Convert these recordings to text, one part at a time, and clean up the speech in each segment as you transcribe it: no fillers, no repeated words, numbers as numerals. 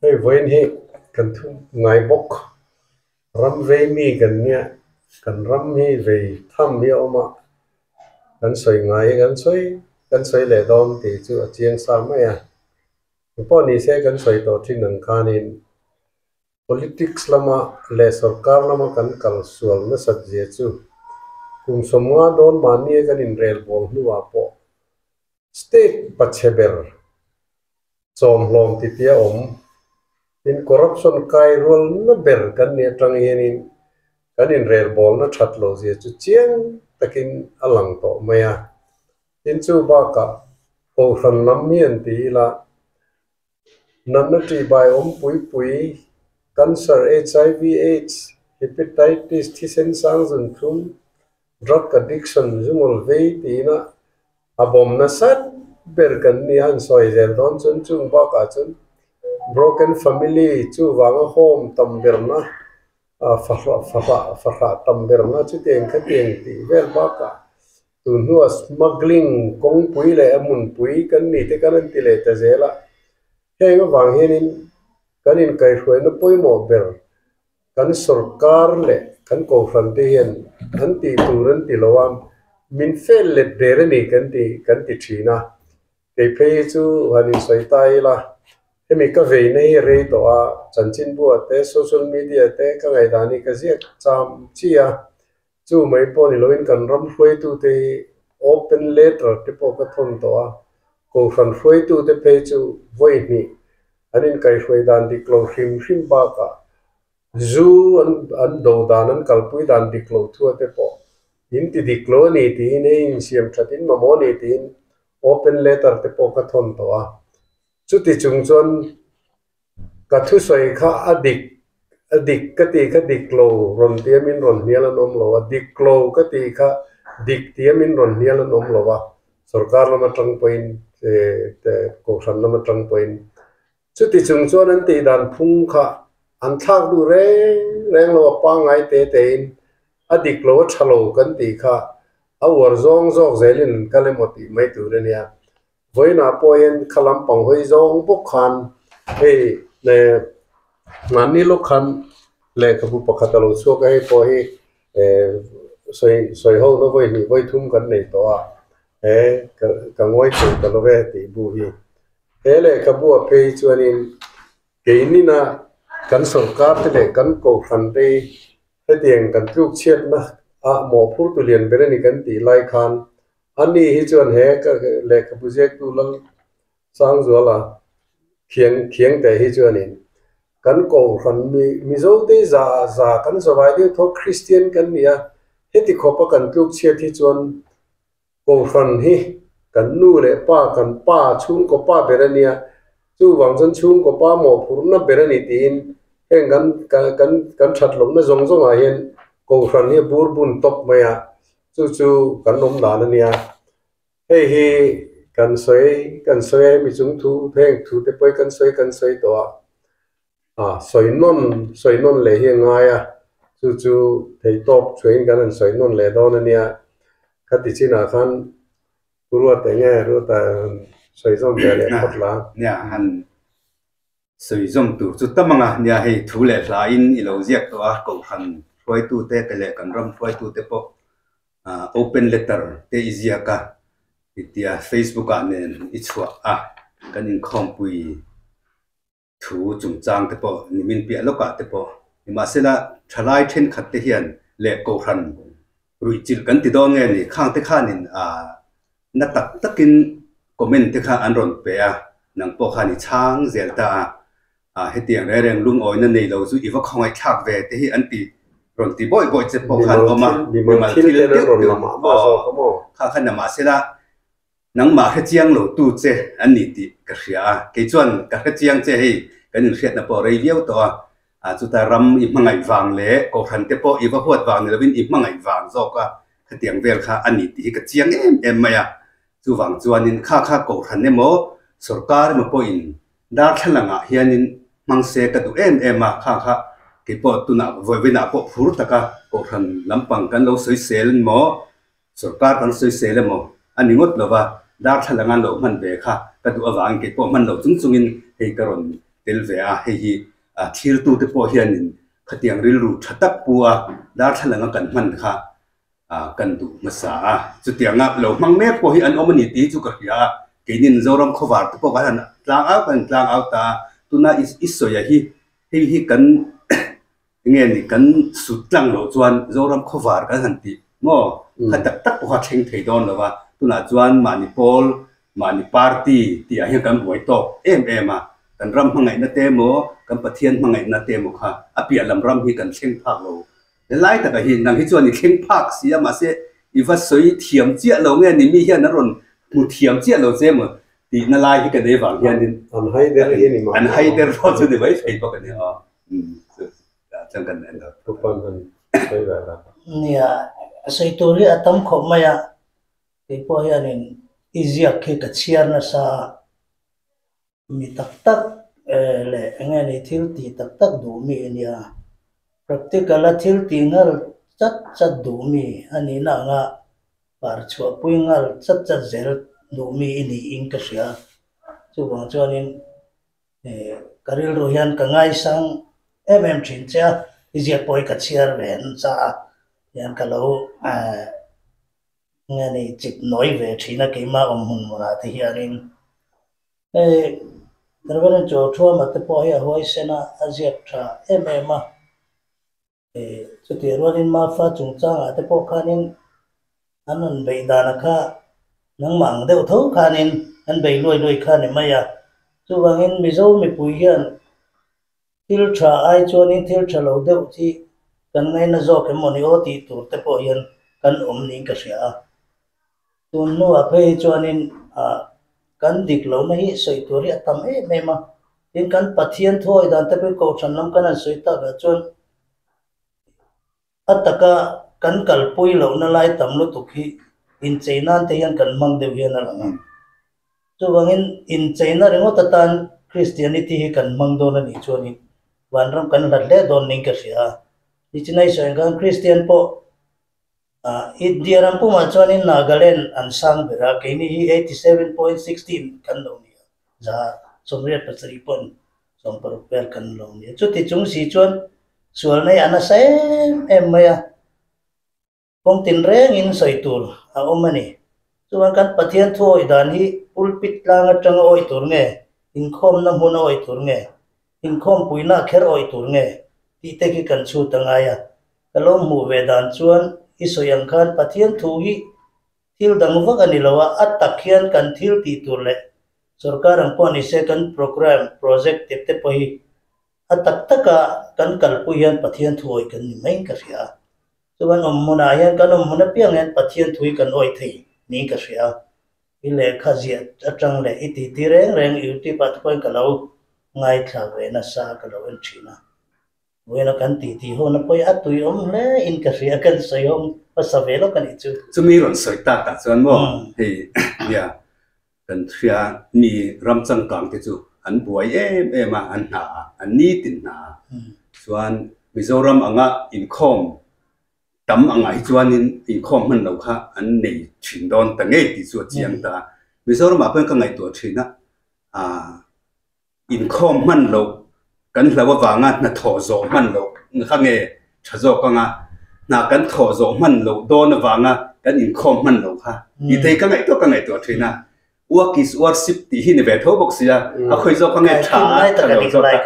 Hey, when he can ngay bốc ram về mi gần nhé, cần ram mi về thăm mi oma, cần xoay ngay cần xoay lệ đom thì chú ở chiang sa mấy à, bọn này sẽ cần xoay tổ chức nâng khanin politics lama le sarkar lama cần kal sual na sat je chu, cùng somua don mani cần in rail bol nu apo, state pacheber, som lom titia in corruption kai role na ber kan ne tang yenin kan in rail ball na that lo je chu chiang takin alang to maya in chu ba ka ko san lam mien ti la nan na ti bai pui cancer HIV AIDS hepatitis thisen sang zun thum drug addiction zumol ve ti na abom na sat ber kan ni an soi zel don chun chung ba ka chun broken family chu wanga home tam berna fa tam berna chu teng kha teng ti vel ba ka tu nu smuggling kong pui le amun pui kan ni te kan ti le ta zela he nga wang henin kan in kai hroi na poi mo ber kan sarkar le kan ko fan te hian an ti turan ti lawam min fel le dere ni kan ti thina ke phe chu hanin soi tai la hemi ka ve nei re to a chanchin bu te social media te ka ngai dani ka ziak cham chia chu mai po ni loin kan ram hloi tu te open letter te po ka thon to a ko fan hloi tu te pe chu voi ni anin kai hloi dan di klo hrim ba ka zu an do dan an kalpui dan di klo thu te po in ti di klo ni ti nei in siam thatin ma mo ni tin open letter te po ka thon to a chút thì chúng chọn cả thứ xoay khá adik cái gì cái dik lâu rồi tiêm min rồi nia là nom lâu adik lâu cái gì khá dik tiêm min rồi nia là nom lâu à sarkar làm trăng point cổ sản làm trăng point chút thì chúng chọn anh ti đàn phung khá anh thắc du reng lâu pa ngay te adik lâu chalo cái gì khá awar zong zelin cái một tí mấy tuổi này à với na poen khalam pang hoi zong bok khan he le ngani lo khan le khabu pakhatalo so kai po he soi ho no voi thum kan nei to a he ka ngoi chu ka lo ve ti bu hi he le khabu a pe chuanin ke ni na kan sarkar te le kan ko khan te he tiang kan tuk chiat na a mo phur tu lian bere ni kan ti lai khan ani hi chuan he ka le ka project tu lang sang zo la khiang te hi chuan in kan ko ran mi zo te za kan zo vai de tho Christian kan nia heti khopa kan tuk chia thi chuan ko ran hi kan nu le pa kan pa chung ko pa berania chu wang chen chung ko pa mo phur na berani tin he kan that lom na zong a hian ko ran hi bur bun top maya chu kan nom la na nia he kan soi mi chung thu theng thu te poi kan soi to a soi non le hi ngai a chu thei top train kan soi non le do na nia khati china khan purwa te nge ro ta soi zom le khotla nia han soi zom tu chu tamanga nia hei thu le hla in ilo ziak to a ko khan phoi tu te ke le kan ram phoi tu te po open letter te iziaka itia Facebook nen ichwa kan in khom pui thu chung chang te po nimin pi aloka te po ima sela thalai then khat te hian le ko ran rui chil kan ti do nge ni khang te khanin na tak takin comment te kha anron pe nang po khani chang zel ta hetiang reng lung oi na nei lo zu iwa khongai thak ve te hi an pi ron ti boy che po khan oma mal thil le ron lama ma so kamo kha khan ma sela nang ma kha chiang lo tu che an ni ti ka ria ke chuan ka kha chiang che hei kan in hriat na po rei viau to chu ta ram i mangai wang le ko khan te po i wa huat wang ne lovin i mangai wang zo ka khatiang vel kha an ni ti ka chiang em maya chu wang chuan in kha ko khan ne mo sarkar ma po in dar thlanga hianin mangse ka du em ma kha ke po tu na voi ve na po phur taka ko khan lampang kan lo soi sel mo sarkar kan soi sel mo ani ngot lova dar thalanga lo man ve kha ka du awang ke po man lo chung chungin hei karon tel ve a hei hi thir tu te po hianin khatiang ril ru thatak puwa dar thalanga kan man kha kan du masa chu tianga lo mang me po hi an omani ti chu ka ya kenin zoram khowar te po kan tlang out ta tuna is so ya hi kan nghe ni kan sutlang lo chuan zoram khowar kan han ti mo khatak tak po kha theng thei don lo wa tuna chuan mani party ti a hi kan boi to em a kan ram hangai na te mo kan pathian hangai na te mo kha apia lam ram hi kan theng phak lo lai ta ka hi nang hi chuan ni theng phak sia ma se iwa soi thiam chia lo nge ni mi hian na ron mu thiam chia lo che mo ti na lai hi ka de wang hian din an hai der hi ni ma an hai der ro chu de bai fei pa ka ni chẳng cần anh đâu. Tụi con bây giờ là nia sai tori atam khop maya ke po ya nin izia ke kachiar na sa mi tak le nge ni thil ti tak du mi nia practical a thil ti ngal chat du mi ani na nga par chua pui ngal chat zel du mi ini in ka sia chu bang chuanin karil ro hian ka ngai sang em chin cha izia poi kachiar ven cha yan kalau nghe này chụp nói về chỉ là cái mà ông hùng mà thì hiện rồi bên chỗ thua mà tập bơi ở ngoài sân à Asia tra em mà chỗ tiền rồi mà pha chúng ta à tập bơi khá nên anh bị đàn khá nắng mảng đều thấu khá nên anh bị lôi khá nên mà ya chỗ vàng anh bây giờ mình bùi hiện thiếu tra ai cho nên thiếu tra lâu đều thì kan ngai na zo ke moni o ti tur te po hian kan ni ka sia tun nu a phei chuanin kan dik lo na hi soi turi atam me ma tin kan pathian thoi dan te pe ko than lam kan soi ta ga chuan ataka kan kal pui lo na lai tam lu tu khi in cheinan te hian kan mang deu hian ala nga chu wangin in cheina rengo ta tan Christianity hi kan mang do na ni chuanin wan ram kan lat le don ning ka sia Ichinai soengan Christian po India rampu machuanin Nagaland an sang bera kini hi 87.16 kan lo ni za somriat pasari pon som per kan lo ni chuti chung si chuan sual nai ana sem em maya kong tin reng in soitur a omani chuan kan pathian thoi dan hi pulpit langa tanga oi tur nge in khom na hun oi tur nge in khom puina kher oi tur nge ti te ki kan chu tangaya kalom mu vedan chuan isoyang khan pathian thu hi thil dang wak ani lawa atakhian kan thil ti tur le sarkar ang pon second program project te po hi atak taka kan kalpu hian pathian thu oi kan ni mai ka ria chuan muna hian kan muna piang hian pathian thui kan oi thei ni ka ria ile khazia atang le iti ti reng yuti pat point ka lo ngai thla ve na sa ka lo en china Bueno kan ti ho na poi atui le in ka ria kan sayom pasavelo kan ichu chumi ron soi ta chuan mo hei ya kan thria ni ramchang kang te chu an buai em ma an na an ni tin na chuan Mizoram anga inkhom tam anga hi chuan in khom man lo kha an nei thin don ta nge ti chu chiang ta Mizoram a pen ka ngai to thina inkhom man lo kan hlawa wanga na tho zo man lo kha nge thazo ka nga na kan tho zo man lo do na wanga kan in khom man lo kha I thei ka ngai to thina work is worship ti hi ne ve tho bok sia a khoi zo ka nge tha ta lo zo ta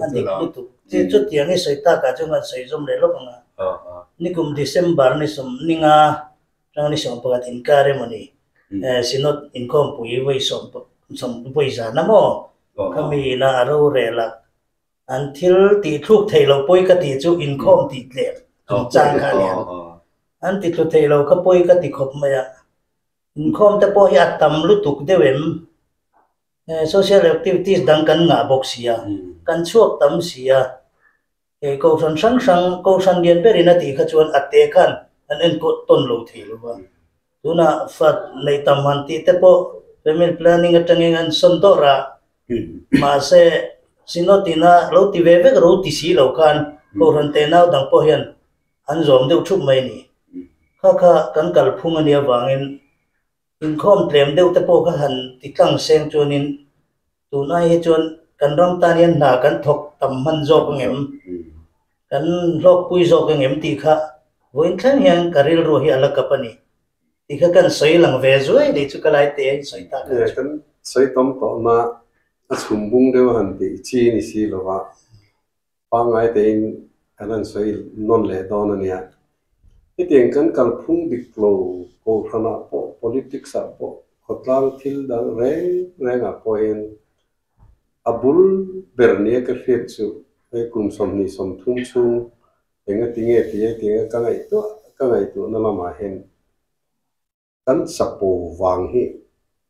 ani tu ti chu tiang ni soi ta ka chu nga soi zom le lo nga ni kum December ni som ninga tang ni som pa tin ka re mani sinot income pui wei som pui za na mo kami na aro rela until ti thuk thei lo poi ka ti chu income ti tle chang kha ne an ti thuk thei lo ka poi ka ti khop ma ya income ta po ya tam lu tuk de wem social activities dang kan nga box sia kan chuak tam sia ko sang ko san dian pe rina ti kha chuan ate khan an en ko ton lo thei lo ba tuna fat nei tam han ti te po family planning atangeng an son to ra mà se sinotina lo ti ve ve ro ti si lo kan ko ran te nau dang po hian an zom deu thup mai ni kha kan kal phung ani awangin in khom tlem deuh te pawh kha han ti tlang seng chuanin tunai hi chuan kan ram tan hian hna kan thok tam man zawk angem kan hlok pui zawk angem ti kha voin thlang hian karil ro hi ala kapani ti kha kan soi lang ve zuai ni chu kalai te soi ta kan soi tom to na a chhum bung deuh han ti chi ni si lowa pa ngai te in kanan soi non le don ania ti tiang kan kal phung dik lo ko khana po politics a po khotlang thil dang reng a po in abul bernie ka fet chu ei kum som ni som thum chu enga tinge ka ngai to na lama hen kan sapo wang hi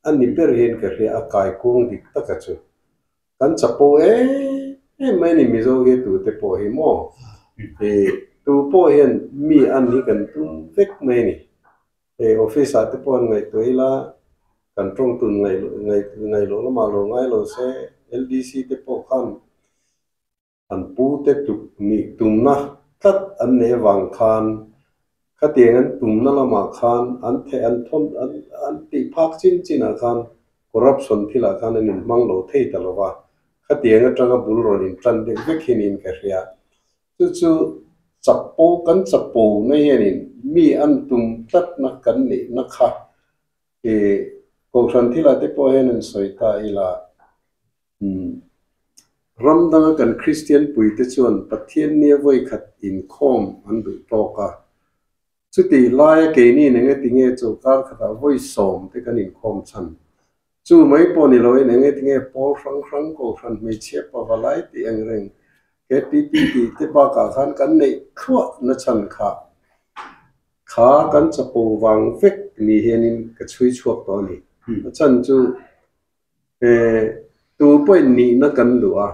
ani per hen ka ri a kai kung dik taka chu kan sapo mai ni mi zo ge tu te po hi mo tu po hen mi an ni kan tum vek mai ni office a te po ngai to ila kan trong tun ngai lo ma lo ngai lo se LDC te po khan an pu te tu ni tum na tat an ne wang khan khá tiếng anh tụm nó là mà khan anh thấy anh thôn anh bị phạt chín à khan corruption thì là khan anh mang lỗ thấy tao là va khá tiếng anh trong cái bull rồi anh trăn được việc hình cái gì chú chập po này anh mi anh tụm tất nó cắn này nó khá thì corruption thì là thế po anh soi ta là ram đang cái Christian bùi thế chuan bắt thiên nia với khát in com anh bị to cảสุดที่ไล่เกนี่เนี่ยติงเงจูการขดาวิสมที่กันอินคอมชันจู่ไม่ปนิลอยเนี่ยติงเงปอครั้งก็ฟันไม่เชื่อปะว่าไล่ที่อังเริงเกตีที่ปากาขันกันในขวดนัชันขากันจะปูวังฟิกนี่เห็นินก็ช่วยช่วยตัวนี้ฉันจู่ตัวเป็นนี่นักกันดูอ่ะ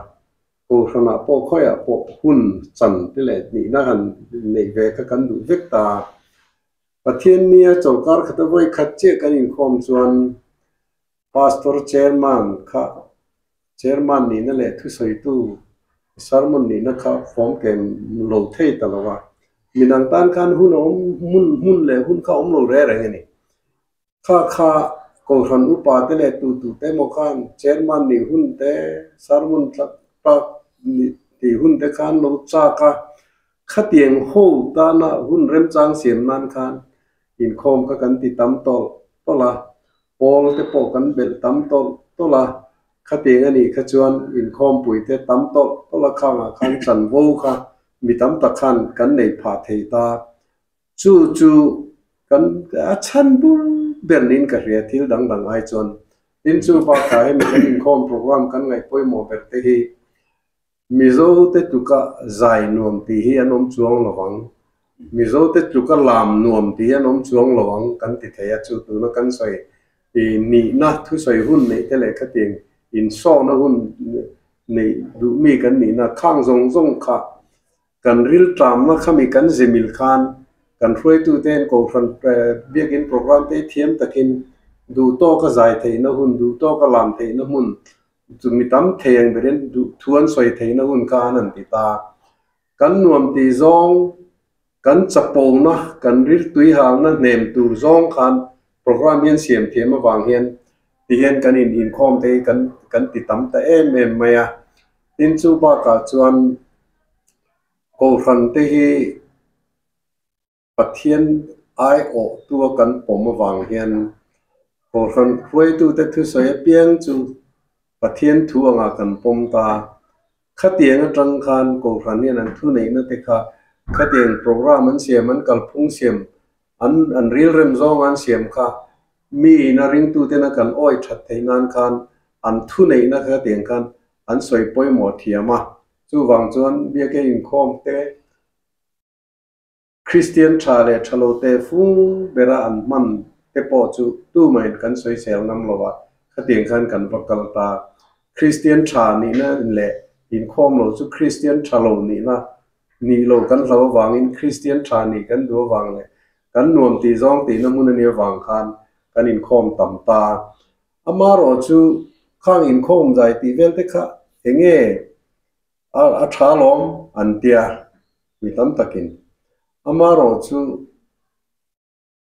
กูขณะปอค่อยอ่ะปอหุ่นจันที่แหละนี่นักกันในเวกันดูฟิกตาประเทศนี้เจ้าการขัดไว้ขัดเจกันอินคอมส่วน pastor chairman ค่ะ chairman นี่นั่นแหละทุกส่วนตู้สารมันนี่นะครับฟ้องเกมโลเทตลอดว่ามีนังต้านการหุ่นหุ่นเลยหุ่นเข้าโลเร่อะไรเงี้ยค่ะก็ขันอุปาเตเลยตู้เตมกัน chairman นี่หุ่นเตสารมันตักที่หุ่นเตกันโลจ้าค่ะขัดเตียงโหตานะหุ่นเริ่มจางเสียงนั่นกันอินคอมก็กันติดตามตัวละพอเราจะปอกกันเบลตามตัวละขัดเตียงอันนี้ขจวนอินคอมปุ๋ยเตตามตัวละข้างขันจันโวค่ะมีตามตะขันกันในผาเทตาจู่กันอาชันบุเบลนินกับเรียทิลดังไอจวนอินจู่ปากขายมีกันอินคอมโปรแกรมกันไงป่วยโมเบลเตฮีมิโซเตตุกะใจนวมตีฮีอันอมจวงระวังมิโซเตตุกะลามนวมตีอันอมจวงระวังกันติเทียจู่ตัวนักกันใส่นี่นะทุใส่หุ่นในแต่ละขัดเองอินซ้อนะหุ่นในดูมีกันนี่นะข้างทรงค่ะกันริลตามนะข้ามีกันเซมิลคานกันช่วยตัวเต้นกูฟันเบียกินโปรแกรมเตเทียมตะกินดูโตก็ใจเทนะหุ่นดูโตก็ลามเทนะหุ่นจุมีตั้มเทียงไปเรียนดูทวนสวยเทนะหุ่นกานันติตากันนวมตีซองกันจับปูนะกันริลตุยหางนะเนมตูซองคันโปรแกรมเมียนเสียมเทียมมาวางเฮียนที่เฮียนกันอินคอมเตกันติดตั้มแต่ไม่อะอินซูบากาจวนกูฟันเตฮีปัทเทียนไอโอตัวกันผมมาวางเฮียนกูฟันคุยตัวแต่ทุสวยเปียงจูปัทเทียนทัวงากันผมตาขัดเตียงจังคันกูฟันเนี่ยนั่นทุนไหนนั่นเตค่ะขัดเตียงโปรแกรมมันเสียมันกัลพุ่งเสียมอันรีลเริ่มซ้องอันเสียมค่ะมีนาริงตัวเตนักันอ้อยชัดเทนันคันอันทุนไหนนะครับเตียงกันอันสวยป่วยหมดเทียมาจู่วางจวนเบียกอินคอมเตคริสเตียนชาเลชโลเตฟูเบราอันมันเตปอจู่ตู้เหมือนกันสวยเซลน้ำลวะขัดเตียงกันกันประกาศตาคริสเตียนชานี่นะแหละอินคอมเราจู่คริสเตียนชาโลนี่นะนี่เรากันเราวางอินคริสเตียนชานี่กันดูวางเลยกันนวมตีซองตีน้ำมันเนี่ยวางคันกันอินคอมต่ำตาอามาเราจู่ข้างอินคอมใจตีเวลเตค่ะเองอาชาลอมอันเตียมีตั้มตะกินอามาเราจู่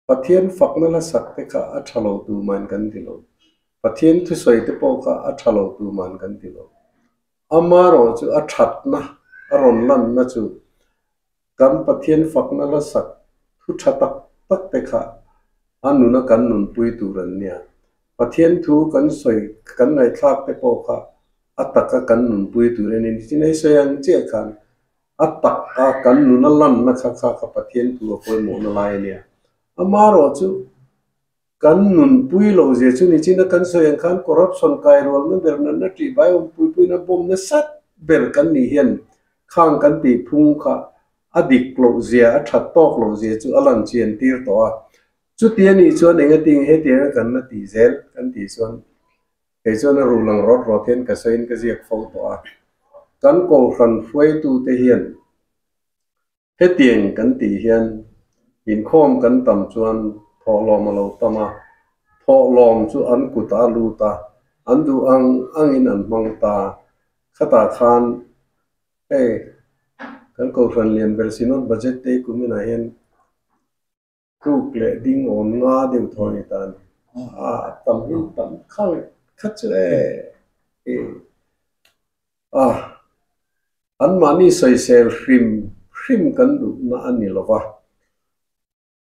ปะเทียนฝักนั่นละสักแต่ข้าอัชโลตูมันกันติโลปะเทียนทุสวยแต่ปอข้าอัชโลตูมันกันติโลอามาโรจูอัชัดนะอรอนลันนะจูกันปะเทียนฝักนั่นละสักทุชัดตักแต่ข้าอันนู้นกันนุนปุยตูรันเนี่ยปะเทียนทูกันสวยกันในคลากแต่ปอข้าอัตตะกันนุนปุยตูรันนี่ที่ไหนสวยยังเจ้ากันอัตตะกันนุนลันนะข้าปะเทียนทูก็คอยโมนลายเนี่ยอามาโรจูกันนุนปุยโลเจจูนี่ที่นั่นกันสวยยังกันคอร์รัปชันไกรวลนั่นเบอร์นั่นนัดรีบายปุยนั่นบอมนั่นสัตเบอร์กันนี่เห็นข้างกันตีพุงข้าอดีตโลเจอัชัดตอกโลเจจูอลันเชียนตีร์ตัวจุดที่นี่ชวนเองติงเหตุกันนั่นตีเซลกันตีชวนไอ้ชวนรูลังรถรถเห็นกระเซ็นกระเจียกฟาวตัวกันโกขันฟวยตูเทียนเหตุกันตีเฮียนหินข้อมกันต่ำชวนพอลอมาเราตมาพอลอมชวนกุตาลูตาอันดูอังอินอันมังตาขตาคานกันโกขันเลียนเบอร์ซินอนบัจเจตเตกุมินาเห็นรูปเล็ดิ้งอ่อนงาเดียวทอนิตานต่ำหินต่ำข้างคัดเจอันมานี่ใส่เซลฟิมกันดูน่าอันนี้หรอวะ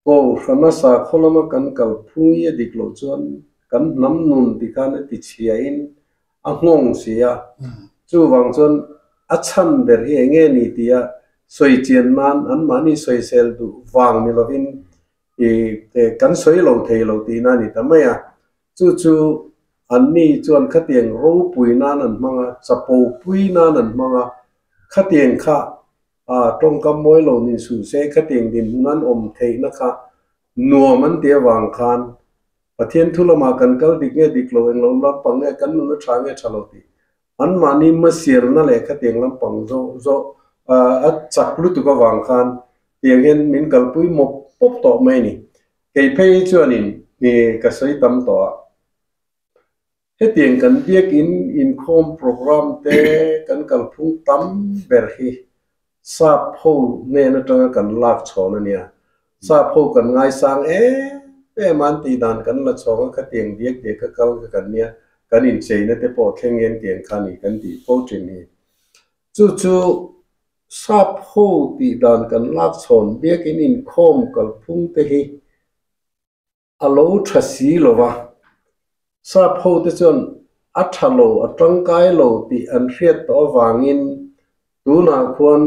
ก็ขณะสักคนละมากันกับผู้ยี่ดิกโลจวนกันน้ำนุนที่กันติดเชียอินอ่างงเสียจู่วังจวนอัชชันเบอร์เฮงเงี้ยนี่ที่สวยเจียนมันอันมานี่ใส่เซลดูวางมิลวินกันสวยโลเทโลตีนั่นนี่ทำไมจู่อันนี้จวนขัดเตียงรูปุยนั่นมังจะปูปุยนั่นมังขัดเตียงข้าตรงกับมวยโลนิสุเซขัดเตียงดินนั้นอมเทนะคะนัวมันเตียวางคานประเทศทุลมากันก็ดิกเงดิกโลเองลำปังเงกันนุนทางเงชาโลตีอันมานี่มาเสียนั่นแหละขัดเตียงลำปังโซจักลุตุกวางคานเตียงเห็นมินกัลปุยมบปุ๊บต่อไม่นี่เกยเพย์จวนนี่กระใสตั้มต่อเหตุอย่างกันเรียกอินคอมโปรแกรมเตกันกัลพุ่งตั้มเบอร์ฮีทราบผู้เนี่ยนั่นจังกันลากชอนเนี่ยทราบผู้กันไงสังมันตีดานกันละชองก็เตียงเรียกเด็กก็กันเนี่ยกันอินเชยนั่นแต่พอแข่งเงินเตียงคันนี้กันตีโปรจีนี่จู่ทราบผู้ตีดานกันลากชอนเรียกอินคอมกัลพุ่งเตฮีอโลทัศสีโลวะทราบผู้ที่จนอัชโลอัตรังกายโลที่อันเรียดต่อวางินดูนาควร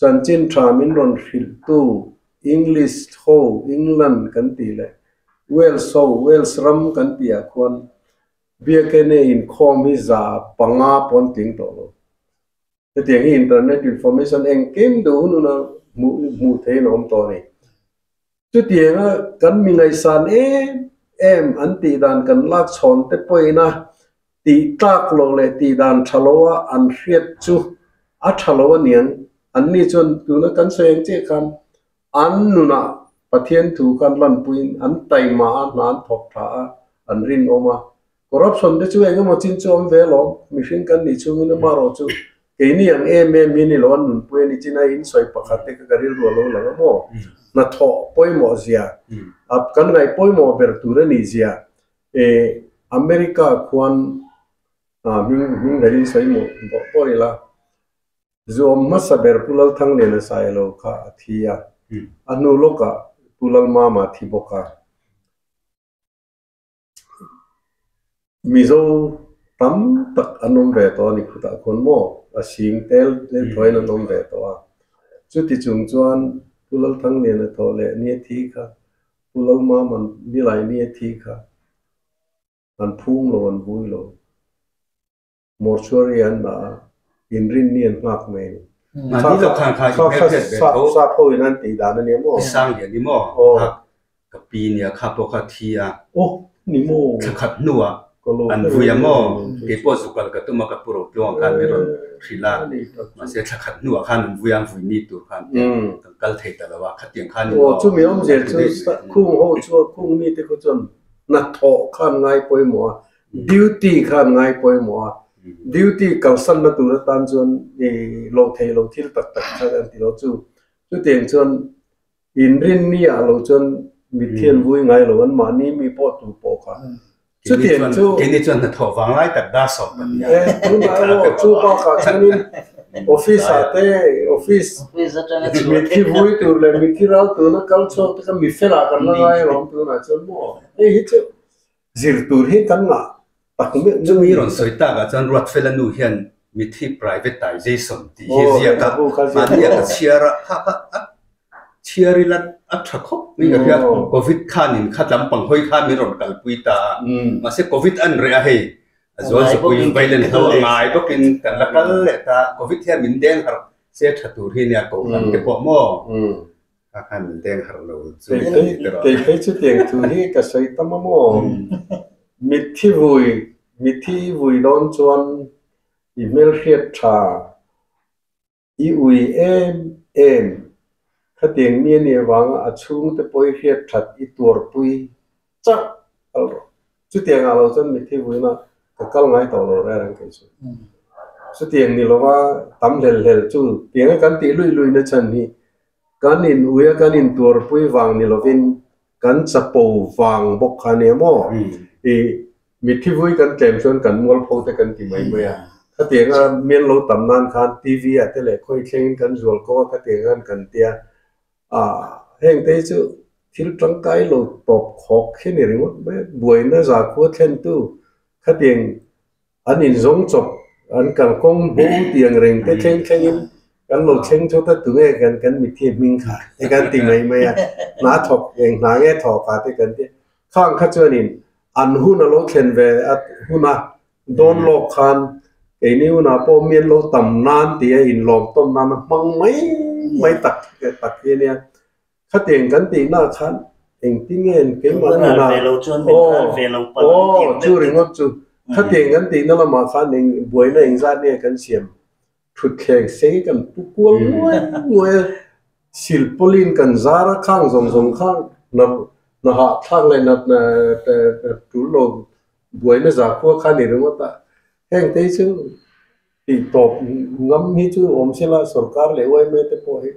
จันจินทรามินรอนฟิลตูอังกฤษโฮอังกฤษกันตีเลยเวลส์โฮเวลส์รัมกันตีอะควรเบียกันเนอินคอมิซาปังอาปอนติงโตโลแต่ที่อินเทอร์เน็ตอินฟอร์เมชันเองเกมดูนู่นมูเทนอมตัวนี้จุดที่กันมีไงสันอันตีดานกันลากชนแต่ปอยนะตีตากโลเลยตีดานชะโลวอันเรียดจูอัชะโลวเนียงอันนี้จนดูนะกันเสียงเจ้ากันอันนู้นประเทศถูกกันลันปุยอันไตมาอันนั้นทบท้าอันรินออกมาคอร์รัปชันเดจูเองก็มาจินจอมเวลล์มิฟิงกันนี่ชูมินมาโรจูเกนี่ยังมินิโลนปุยนี่จีน่าอินสวยปะขัดเตกการิรัวโลละโมนัทโอปอยโมเซียอับกันไงปอยโมเบอร์ตูเรนิเซียอเมริกาควรมิงเรื่องสวยโมปอยละจอมมาสเบอร์พูลทั้งเลนสายโลกาทียอนุโลกาพูลมาทีบกามิโซตั้มตักอนุเวตอนิคุตาคนโมสิงเตลถอยนนมเวตอจุดที่จุงจวนพูลทั้งเลนทอเลนี่ทีค่ะพูลมามันนี่ไหลนี่ทีค่ะมันพุ่งโลนบุยโลมอร์ชัวรีอันน่ะอินรินเนียนมากไหมมาที่เราข้างๆอีกแค่เด็กเขาทราบผู้นั้นตีดานเนี่ยมั้งสร้างอย่างนี้มั้งกับปีเนี่ยขับรถขับทีโอ้นี่มั้งขับหนัวอันวุยมั้งเก็บปอสุกัลก็ต้องมากับโปรโจกันไม่รอนทีละมาเสียขับหนัวขันวุยนี่ตัวขันกัลเทตแล้วว่าขัดเตียงขันโอ้ชุ่มยอมเสียคุ้งโอ้ชัวคุ้งนี่ที่เขาจนนักโทขันไงปอยมัวดิวตี้ขันไงปอยมัวดิวตี้กัลสันมาตัวตันจนโลเทโลทิลตักชัดอันที่เราจู่เตียงจน in rin ni a lo chon mi thian vui ngai lo an ma ni mi po tu po kha chu tiền chu cái này chuẩn là thổ vàng lại tất đa số bệnh e tu na lo chu pa kha chanin office ate office mi thi vui tu le mi thi ra tu na kal cho ta mi fe la kan la ngai rom tu na chon mo e hi chu zir tur hi kan nga tak mi chúng mi rồi soi ta cả chân ruột phê là nu hiền mi thi privatization thì hi zia cả mà dia cả chia ra ha chia ri lan at thắc khóc mi cái việc covid khanin khát lắm bằng hoi khan mi rồi cả pui ta mà sẽ covid an re hay rồi sẽ pui violent ho ngai đó kin kan la kal le ta covid hiền min den har sẽ thắt tu hi nya ko kan ke po mo khan min den har lo chu cái chu tiền tu hi ka sai tam mo mi thi vui don chuan email khiat tha i ui em khá tiếng miên nè vang à chung te poi khiat that i tur pui chắc chu tiếng à lo chân mi thi vui na ka kal ngai to lo ra rang kai chu tiếng ni lo wa tam hel chu tiếng kan ti lui na chan ni kan in uya kan in tur pui wang ni lo vin kan chapo wang bok khane mo e mi thi vui kan tlem chon kan mol pho te kan ti mai à khá tiếng à miên lo tam nan khan tv à te le khoi thleng kan zol ko khá tiếng kan tia heng te chu thil trăng cái lo top khok khi ni ringot be buai na za ko thlen tu khá tiếng an in zong chop an kan kong bu tiang reng te thleng in kan lo thleng cho ta tu nge kan mi thi ming kha te kan ti mai à na thok eng na nge thok ka te kan ti khang kha chuan in an hu na lo thlen ve at hu na don lo khan cái niu na po miên lo tam nan ti in lom tom nan mang mấy tak kia nè khát tiền cắn tiền na khán tiền tiếng nghe cái mà na chú ring ngót chú khát tiền cắn tiền nó là mà khán tiền buổi này ra nè cắn xiêm thụt khe xây cắn buôn ngồi sil polin cắn ra ra khang zong khang nó hạ thang lên nó chú lô buổi nó ra qua khán tiền ngót ta heng thế chứ thì top ngắm hi chứ om sẽ là sarkar le wai me te po hi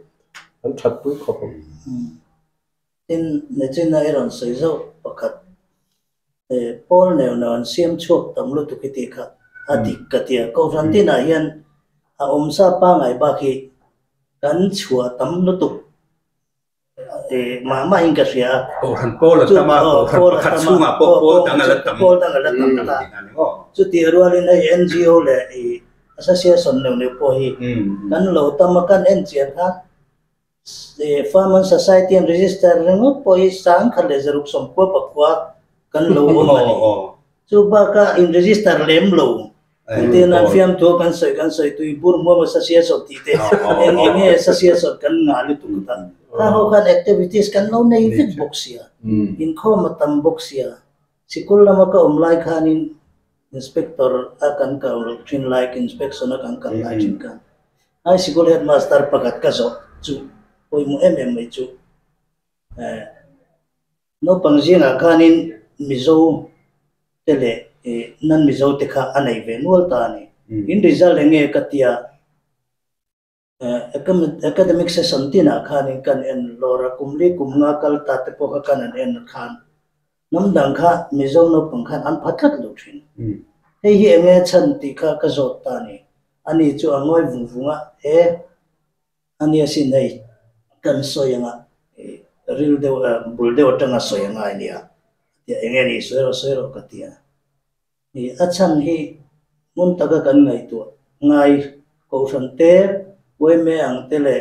an that pui khop tin ne chen na eron soi zo pakat pol ne non siam chuak tam lu tu kiti kha ati katia ko ran tin a hian a om sa pa ngai ba khi kan chua tam lu tu ma in ka sia ko han po la tama ko han khat su ma po dang la tam ta chu ti rualin ai ngo le association ne po hi kan lo tam kan NGO kha farmer society and register rengo po isang khale zaruk sompo pakwa kan lo mani chu ba ka in register lem lo te na fiam to kan soi tu ibur mo association ti te enge association kan nga lu tu ta ka ho kan activities kan lo nei fit boxia in kho matam boxia sikul lama ka omlai khanin inspector akan ka trin like inspection akan kan lai kan ai sikul headmaster pakat ka zo chu oi mu mai chu no pangjinga khanin mizo tele nan mizo te kha anai ve nual ta ni in result enge katia academic session tina khanin kan en lora kumli kumnga kal ta te po kan en khan nam dang kha mizo no pangkhan an phatlat lo thin hei hi enge chan ti kha ka zot ta ni ani chu angoi vungvunga ani asin nei kan soyanga ril de bulde otanga soyanga nia ya engeni soero katia ni achan hi mun taga kan ngai tu ngai ko sante me ang tele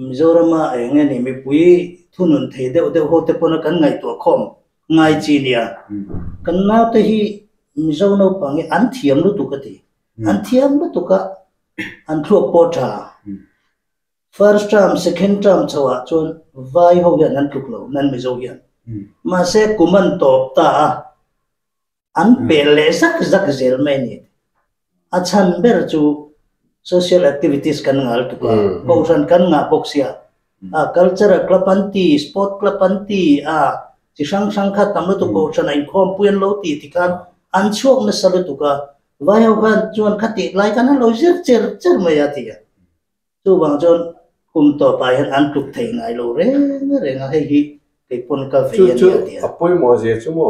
mizorama engeni mi pui thunun theide de hote pona kan ngai tu khom ngai chi nia kan na te hi mizono pangi an thiam lu tu kati an thiam lu tu ka an thro pota first term second term chawa chon vai ho yan an tuklo nan mizo yan ma se kuman top ta an pele sak zel meni achan ber chu social activities kan ngal tu ka pausan kan nga boxia culture club anti sport club anti chi sang kha tamlo tu ko chana in khom puan lo ti kan an chuak na salu tu ka vai ho kan chuan khati lai kan lo cher me ya ti tu bang chon ต่อไปอันถูกเทงไงเราเร่งให้ฮิติปนกาแฟ chu เนี่ย chu เดียว apoi mo je chu mo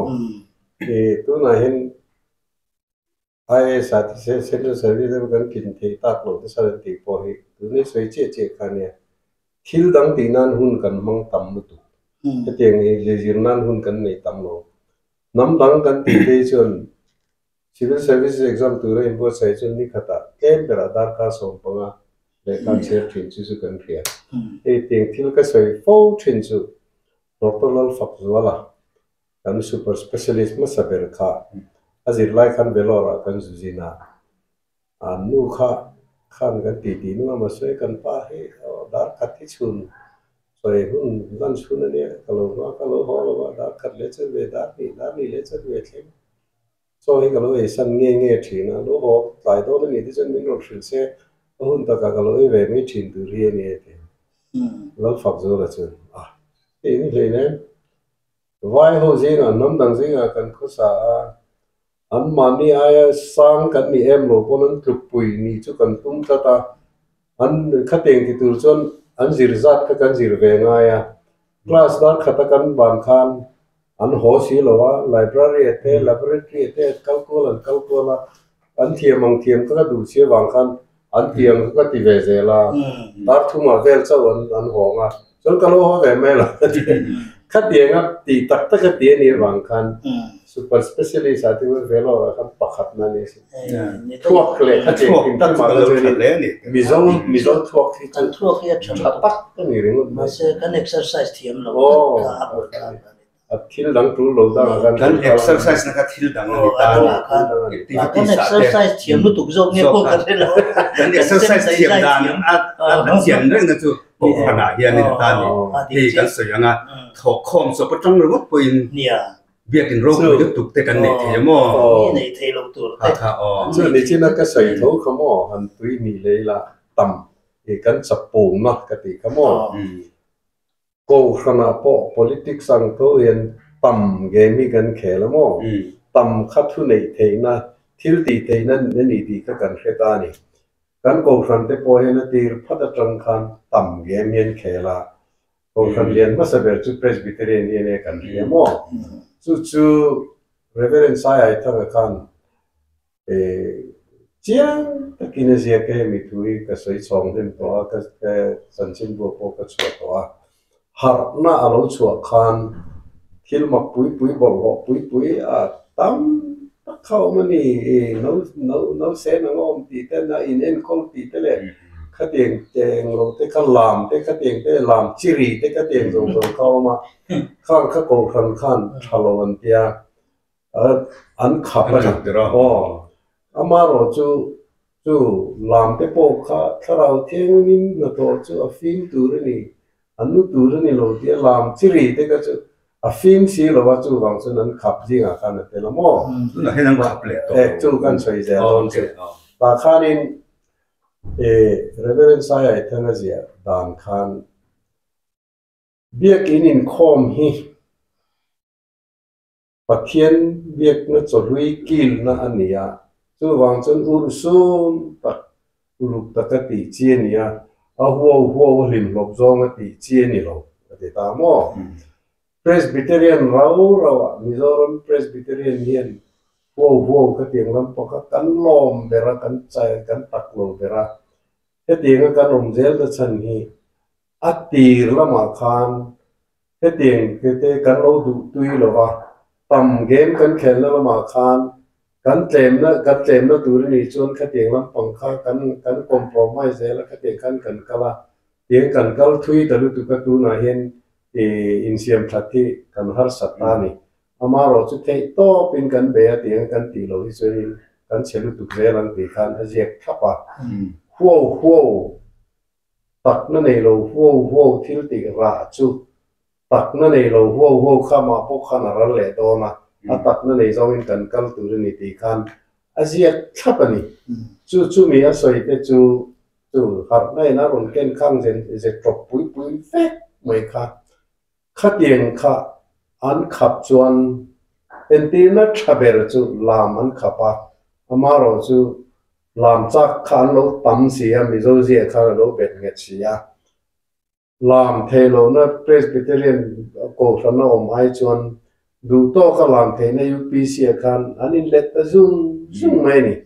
tu na hin ai sa ti se lo service de kan kin the ta lo de sa ti po hi tu ni soi che khan ya thil dang ti nan hun kan mang tam mu tu te teng ni je jir nan hun kan nei tam lo nam dang kan ti te chun civil service exam tu re impo sai chun ni khata kem bera dar ka som panga le kan che thin chu kan phia e teng thil ka soi fo thin chu doctoral fak wala kan super specialist ma saber kha azir lai khan belora kan zina anu kha khan kan ti nu ma soi kan pa he dar khathi chun soi hun lan chun ne kalo ho lo dar khat le che ve dar ni le che ve thlem so he kalo e san nge thina lo ho tai do ni ti chen min ro thrin se hun ta ka kalo e ve mi thin tu ri ni te lo fak zo la chun e ni le ne vai ho zin an nam dang zin a kan khosa an mani aya sang kan ni em lo ponan tuk pui ni chu kan tum ta an khateng ti tur chon an zir zat ka kan zir ve nga ya class dar khata kan ban khan an ho si lo wa library ate laboratory ate calcula an thiam ka du che wang khan an tiam ka ti ve ze la dar thuma vel chaw an ho nga chon ka lo ho ve me la khát điện á thì tất tất cái điện này bằng khăn super specialist à thì vừa về lo khăn bạc khát na này thuốc lệ khát điện thì tất mà cái này mi dâu thuốc thì thuốc kia chọn tắc cái này đúng không? mà sẽ cái exercise thiam là thil dang tu lo da kan exercise na ka thil dang ni ta cái exercise thiam nó tụt dâu nghe cô cái là kan exercise thiam dan a thiam reng na chu ko khana hian ni ta ni thì kan soi anga thok khom so patang ro poin nia việc in ro ko tuk te kan nei the mo nei the lo tu ha chu ni china ka sai tho khamo han tui ni le la tam e kan chapum na ka ti khamo ko khana po politics sang to yen tam ge mi kan khela mo tam khat thu nei the na thil ti te nan ni ti ka kan kheta ni kan ko khan te po he na tir phata tang khan tam ge mien khela ko khan lian ma saber chu presbyterian ne kan ria mo chu reverend sai ai tha khan chiang ta kinesia ke mi thui ka soi chong den to ka san chin bo po ka chwa to har na alo chwa khan thil ma pui bol ho pui a tam khau mani no se na ngom ti te na in en kol ti te le khateng teng lo te ka lam te khateng te lam chiri te khateng zong khau ma khang kha ko khan thalo an tia an khap ra ho amaro chu lam te po kha tharau theng min na to chu a film tur ni anu tur ni lo tia lam chiri te ka chu a film si lo wa chu wang chu nan khap jinga khan te la mo na he nang khap le to chu kan choi ja don chu ta khanin reverend sai ai thanga zia dan khan biak in khom hi pathian biak na cholui kil na ania chu wang chun ursum tak uluk takati chiania a huo lim lop zong ati chiani lo ate ta mo presbyterian rawa mizoram presbyterian hian huo ka tiang lam po ka kan lom bera kan chai kan tak lo bera he tiang ka nom zel da chan hi atir lama khan he tiang ke te kan lo du tui lo wa tam game kan khel lama khan kan tlem na tur ni chon kha tiang lam pang kha kan compromise zel kha tiang kan kala tiang kan kal thui ta lu tu ka tu na hian in siam thati kan har satani amaro chu thei to pin kan be tiang kan ti lo hi choi kan chelu tu zelang ti khan ajek thapa huo tak na nei lo huo thil ti ra chu tak na nei lo huo khama po khana ral le to na a tak na nei zawin kan kal tu ni ti khan ajek thapani chu mi a soi te chu har nai na ron ken khang zen je trop pui fe mai kha khatieng kha an khap chuan entina thaber chu lam an khapa amaro chu lam chak khan lo tam sia mi zo zia khan lo bet nge chia ลามเทโลนะเพรสบิเทเรียนโกสันนะอมไอชวนดูโตก็ลามเทในยูพีเซียคันอันนี้เล็ดตะซุ่งไม่นี่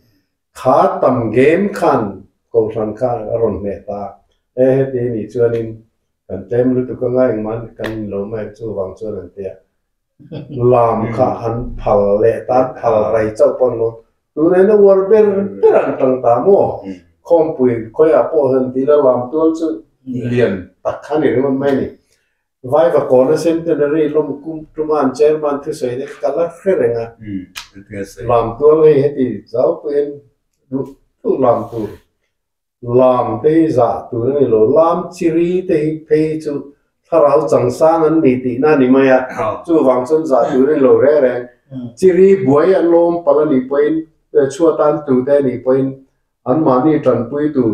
ขาต่ำเกมคันโกสันข้าอารมณ์เนตาดีนี่ชวนนินกันเต็มรู้ตัวก็ง่ายมันกันโลไม่จู่วังชวนนั่นเตียลามข้าหันพัลเลตัดพัลไรเจ้าปนโนดูในนั้นวอร์เบอร์เป็นอันต่างตามอคอมปุยคอยอาโปหันทีละลามตัวจู่เลียนตัดขันนี่มันไม่นี่ไว้ว่าก่อนเซนเตอร์รีลมกุมตุมันเชอร์มันที่สวยเด็กกันละแค่เรื่องลามตัวเลยเห็นที่เจ้าเป็นดูตัวลามตัวลามเตยจ่าตัวนี่โลลามชิรีเตยเพยจู่ถ้าเราจังสร้างอันนี้ตีนั่นนี่ไม่อะจู่วังชนจ่าตัวนี่โลแรงชิรีบวยอันลมพลันนี่เป็นชั่วตันตัวแต่นี่เป็นอันมานี่จันปุยตัว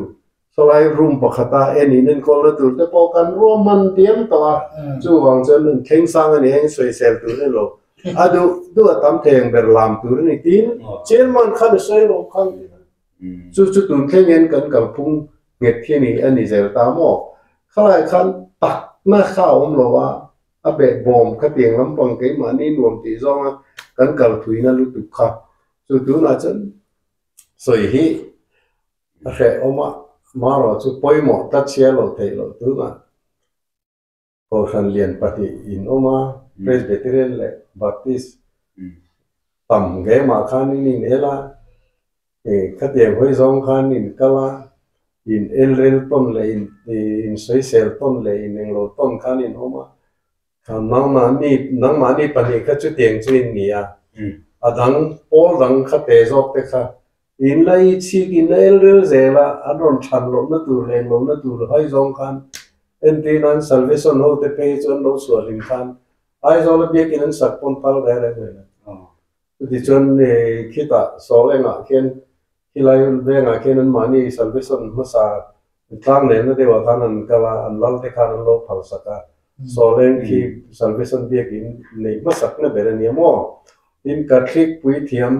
สลายรูมปกติเอ็นี่นั่นคนละตัวแต่พอกันรวมมันเตรียมตัวจู่วังชนนั่นเข่งสร้างอันนี้ให้สวยเซลตัวนี่โลอะดูตามเทียงเบอร์ลามตัวนี่ตีนเชนมันขันสวยลงขันจู่ตุนเข่งเงินกันกับพุงเงียบที่นี่อันนี้เจอตามอขลายขันตักหน้าข้าวผมรู้ว่าอาเบะบอมขัดเตียงลำปังเกี่ยมันนี่รวมตีจงกันกับถุยนั่นรู้ตุกขัดจู่ตุนอาจารย์สวยฮีเร่อมามาเราจู่ปอยหมดตัดเชียร์เราเทเราตุนพอฉันเรียนปฏิอินออกมาเพรสเบเตเรนเลยบัพติสต่ำเกี่ยมาขันนี่เอล่าขัดเตียงห้อยจงขันนี่ก็ละอินเอลเรลต้นเลยอินสวยเซลต้นเลยอินเองโลต้นขันนี่ออกมาขันนั่งมานี่ปฏิก็จุดเตียงจุดนี่อ่ะดังโอ้ดังขัดเตะจอกเตะค่ะอินไล่ชีกินเอลเรลเซล่ะอันนั้นฉันลงนั่นตัวเลยลงนั่นตัวห้อยจงขันเอ็นที่นั้นซัลเวชันโฮเตเปย์จนเราสวดลิงขันไอ้จอลเบียกินนั้นสักปนพัลได้เลยนะที่จนคิดว่าสองเองอ่ะเขียนที่ไรเรื่องอ่ะเขียนนั้นมานี่ซัลเวชันมาสาตั้งเนี่ยนั่นเดียวกันนั้นก็ว่าอันลัลเตคานันโลพัลสักสองเองที่ซัลเวชันเบียกินในมาสักเนี่ยเป็นเนี่ยมั่วอินกัดคลิกปุยเทียม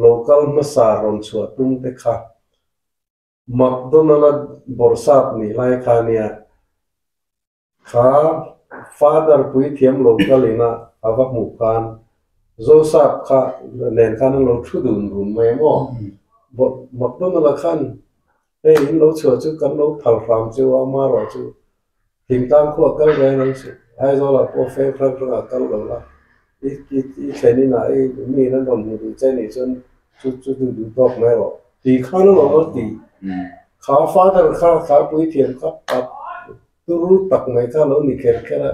โลกัลมาสารอนสวดตุ้งเตคามักโดนัลด์บอร์ซับนี่ไล่คาเนี่ยข้า father ปุยเทียมโลกัลเลยนะอาวักมุกันโจซับข้าเน้นข้านั่งโลชุดุนรุนไม่มั่วมักโดนัลด์ขันเฮ้ยโลชัวจูกันโลพัลฟามจูอามาโรจูทิมตามขวดกันเลยนั่นสิไอ้โจละพอเฟย์พระพระกันโลละอีเซนี่นะมีนั่นโดนมือเจนี่จนจุดดูดอกไม่หรอกตีข้านั่งโลตีข้า father ข้าปุยเทียมข้าปัดตัวรู้ตักไม่ข้าโลนี่แค่ละ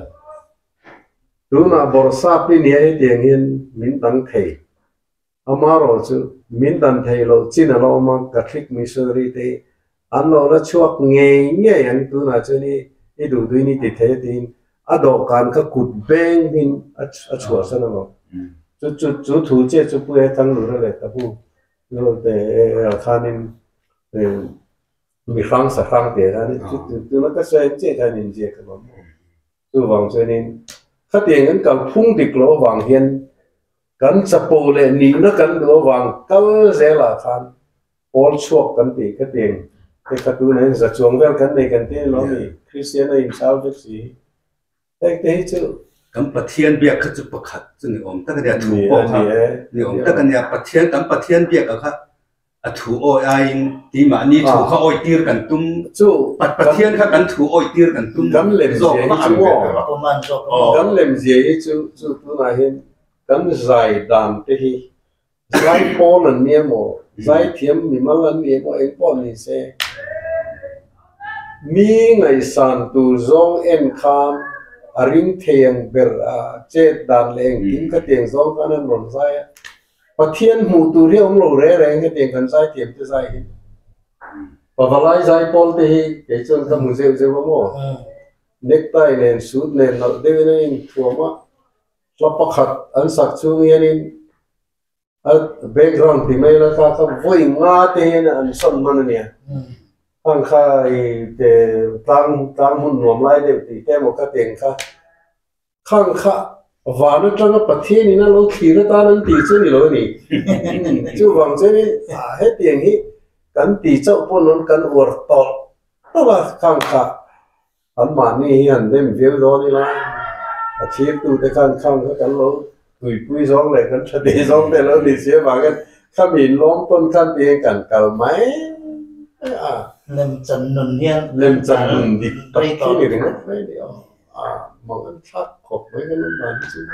รู้นะบริษัทนี่เนี่ยเตียงเห็นมินตันเทอามาโรจูมินตันเทโลจีน่าโลมากัทริกมิชชันนารีเตอันโลละช่วงเงี้ยอันตัวน่ะจูนี่ไอ้ดูนี่ติดเทตินอดอกการก็กุดเบงหินชัวร์ซะนะโลจุดถูเจจุดปุยทั้งหลุดเลยแต่ผู้โลแต่ข้านินมีครั้งสักครั้งเดียวนะจุดนั้นก็ใช้เจท่านินเจกันมาตัววังเจนินข้าเตียงกันกับพุ่งติดล้อวังเฮียนกันสปูเลยนี่นะกันล้อวังก็เซล่าคันพอลชวกกันตีข้าเตียงแต่ข้าตัวนั้นจะช่วงเวลกันในกันที่เรามีคริสเตียนอินชาวเวสีแต่ที่จู่กันปะเทียนเบียกเขาจะประคัดจนอมตั้งแต่ถูกออกครับนี่อมตั้งแต่ปะเทียนกันปะเทียนเบียกอะครับถูโอยไอ้ที่มานี่ถูเขาโอยตีกันตุ้มจู่ปะเทียนเขากันถูโอยตีกันตุ้มกันเล่มเสียจู่กันเล่มเสียจู่ตัวไหนเห็นกันใจดำที่ใจพอนันเนี่ยโมใจเทียมมีมันนันเนี่ยโมเองพอนี่เสมีไงสันตูจงเอ็นคามอาริงเทียงเบอร์เจดดานเลงกินก็เทียงจงกันนั่นรอนใจปะเทียนหูตัวเรียมโลเร่แรงก็เทียงกันใจเทียมจะใจปะพลายใจพอลที่เกิดจนทำมือเซลล์ว่าโม่เน็กไตเน้นสูดเน้นเราเดี๋ยวนี้ทัวร์มาลับประคัดอันสักช่วงนี้แบ็กกราวด์ที่ไม่ละค่ะก็วิ่งมาเทียนอันส่วนมันเนี่ยข้างข้าเด็ตั้งหุ่นหนุ่มไล่เด็กตีแต่หมดก็เตียงข้างข้าวานุจังปะเทียนี่นะเราขี่รถตานันตีจุนี่เลยนี่จู่วังเจนี่ให้เตียงนี้กันตีเจ้าพวกนั้นกันอวดต่อแล้วว่าข้างข้า อันมานี่อันเล่มวิวโดนี่ละอาชีพดูแต่ข้างกันแล้วตุยปุ้ยสองเลยกันชดีสองแต่แล้วดิเสียบางกันข้ามีล้อมต้นข้ามเตียงกันเก่าไหมเล่มจันนุนเฮียนเล่มจันนุนดิตะกี้นี่นะไม่เดียวมองกันชักขบไม่กันนานจริง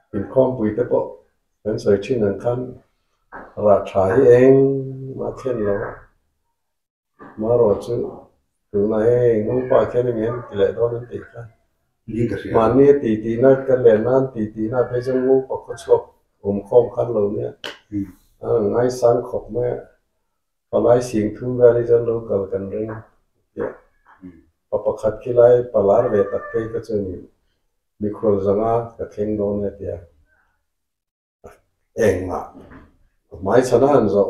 เป็นข้อมปุยแต่ปะเป็นสวยชื่อหนังคันราชาเองมาเช่นเรามารอชื่อถึงไหนงูป่าแค่นี้เองที่ไหนตอนนั้นติดกันมาเนี่ยตีนัดกันเลยนั่นตีนัดไปจังงูป่าก็ชอบข้อมคันเราเนี่ยไอ้สังขบแม่พอไล่เสียงทุ่งอะไรจะรู้กันเรื่องเนี่ยพอประคัดขี้ไล่ปลาเวตักไปก็จะมีคนสังอาก็เข่งโดนเนี่ยเดียเองไม่ชนะอันzo